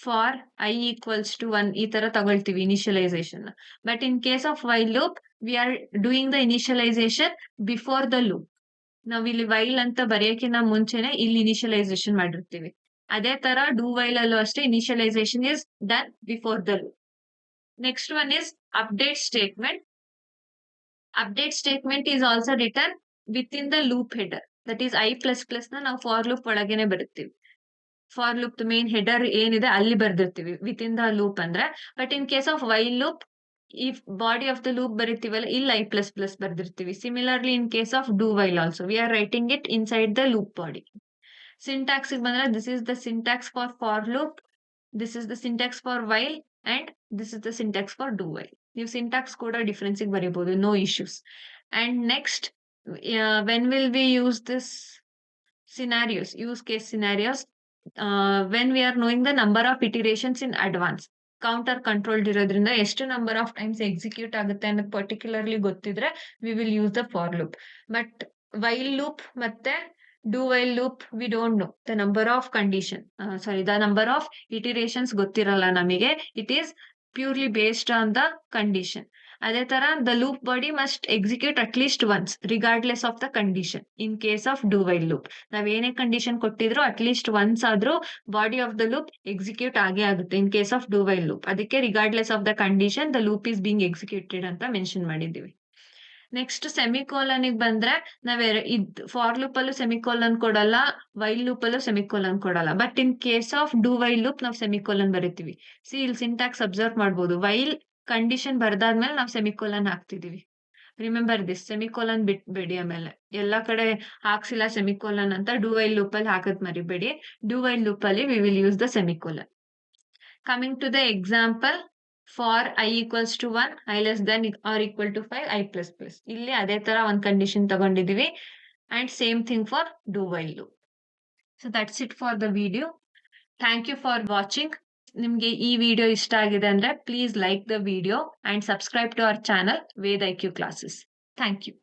for i = 1 ಈ ತರ ತಗೊಳ್ತೀವಿ initialization. But in case of while loop we are doing the initialization before the loop. ನಾವ್ ಇಲ್ಲಿ while ಅಂತ ಬರೆಯಕ್ಕಿಂತ ಮುಂಚೆನೆ ಇಲ್ಲಿ ಇನಿಷಿಯಲೈಸೇಷನ್ ಮಾಡಿರ್ತೀವಿ. ಅದೇ ತರ ಡೂ ವೈಲ್ ಅಲ್ಲೂ ಅಷ್ಟೇ initialization is done before the loop. Next one is update statement. Update statement is also return with in the loop header. That is i++ ನ ನಾವು ಫಾರ್ ಲೂಪ್ ಒಳಗೇನೆ ಬರುತ್ತೀವಿ. ಫಾರ್ ಲೂಪ್ ಮೇನ್ ಹೆಡರ್ ಏನಿದೆ ಅಲ್ಲಿ ಬರ್ದಿರ್ತೀವಿ with in the loop ಅಂದ್ರೆ. But in case of while loop ಈ body of the loop ಬರೀತೀವಲ್ಲ ಇಲ್ಲಿ i++ ಬರ್ದಿರ್ತೀವಿ. Similarly in case of do while also we R writing it inside the loop body. Syntax ಬಂದ್ರೆ this is the syntax for loop, this is the syntax for while and this is the syntax for do while. ನೀವು syntax ಕೂಡ difference ಬರೀಬಹುದು, no issues. And next, when will we use this scenarios, use case scenarios? When we are knowing the number of iterations in advance. Counter controlled ಇರೋದ್ರಿಂದ ಎಷ್ಟು number of times execute ಆಗುತ್ತೆ ಅನ್ನೋದು particularly ಗೊತ್ತಿದ್ರೆ we will use the for loop. But while loop ಮತ್ತೆ do while loop we don't know the number of the number of iterations ಗೊತ್ತಿರಲ್ಲ ನಮಗೆ. It is purely based on the condition. ಅದೇ ತರ the loop body must execute at least once regardless of the condition. In case of do while loop ನಾವ್ ಏನೇ condition ಕೊಟ್ಟಿದ್ರು at least once ಆದ್ರೂ body of the loop execute ಆಗೇ ಆಗುತ್ತೆ in case of do while loop. ಅದಕ್ಕೆ regardless of the condition the loop is being executed ಅಂತ mention ಮಾಡಿದ್ದೀವಿ. Next semicolon ಬಂದ್ರೆ ಫಾರ್ ಲೂಪ್ ಅಲ್ಲೂ ಸೆಮಿಕೋಲನ್ ಕೊಡಲ್ಲ, ವೈಲ್ ಲೂಪ್ ಅಲ್ಲೂ ಸೆಮಿಕೋಲನ್ ಕೊಡಲ್ಲ. But in case of do while loop ನಾವು semicolon ಬರೀತೀವಿ. ಇಲ್ಲಿ ಸಿಂಟ್ಯಾಕ್ಸ್ ಅಬ್ಸರ್ವ್ ಮಾಡ್ಬೋದು. ವೈಲ್ ಕಂಡೀಷನ್ ಬರ್ದಾದ್ಮೇಲೆ ನಾವು ಸೆಮಿಕೋಲನ್ ಹಾಕ್ತಿದೀವಿ. ರಿಮೆಂಬರ್ ದಿಸ್, ಸೆಮಿಕೋಲನ್ ಬಿಟ್ಬೇಡಿ. ಆಮೇಲೆ ಎಲ್ಲಾ ಕಡೆ ಹಾಕ್ಸಿಲ್ಲ ಸೆಮಿಕೋಲನ್ ಅಂತ ಡೂ ವೈಲ್ ಲೂಪ್ ಅಲ್ಲಿ ಹಾಕದ್ ಮರಿಬೇಡಿ. ಡೂ ವೈಲ್ ಲೂಪ್ ಅಲ್ಲಿ we will use the semicolon. Coming to the example, for i equals to 1, i less than or equal to 5, i plus plus. ಇಲ್ಲಿ ಅದೇ ತರ ಒಂದ್ ಕಂಡೀಷನ್ ತಗೊಂಡಿದೀವಿ and same thing for do while loop. So that's it for the video. Thank you for watching. ನಿಮ್ಗೆ ಈ video ಇಷ್ಟ ಆಗಿದೆ ಅಂದ್ರೆ please like the video and subscribe to our channel Veda IQ classes. Thank you.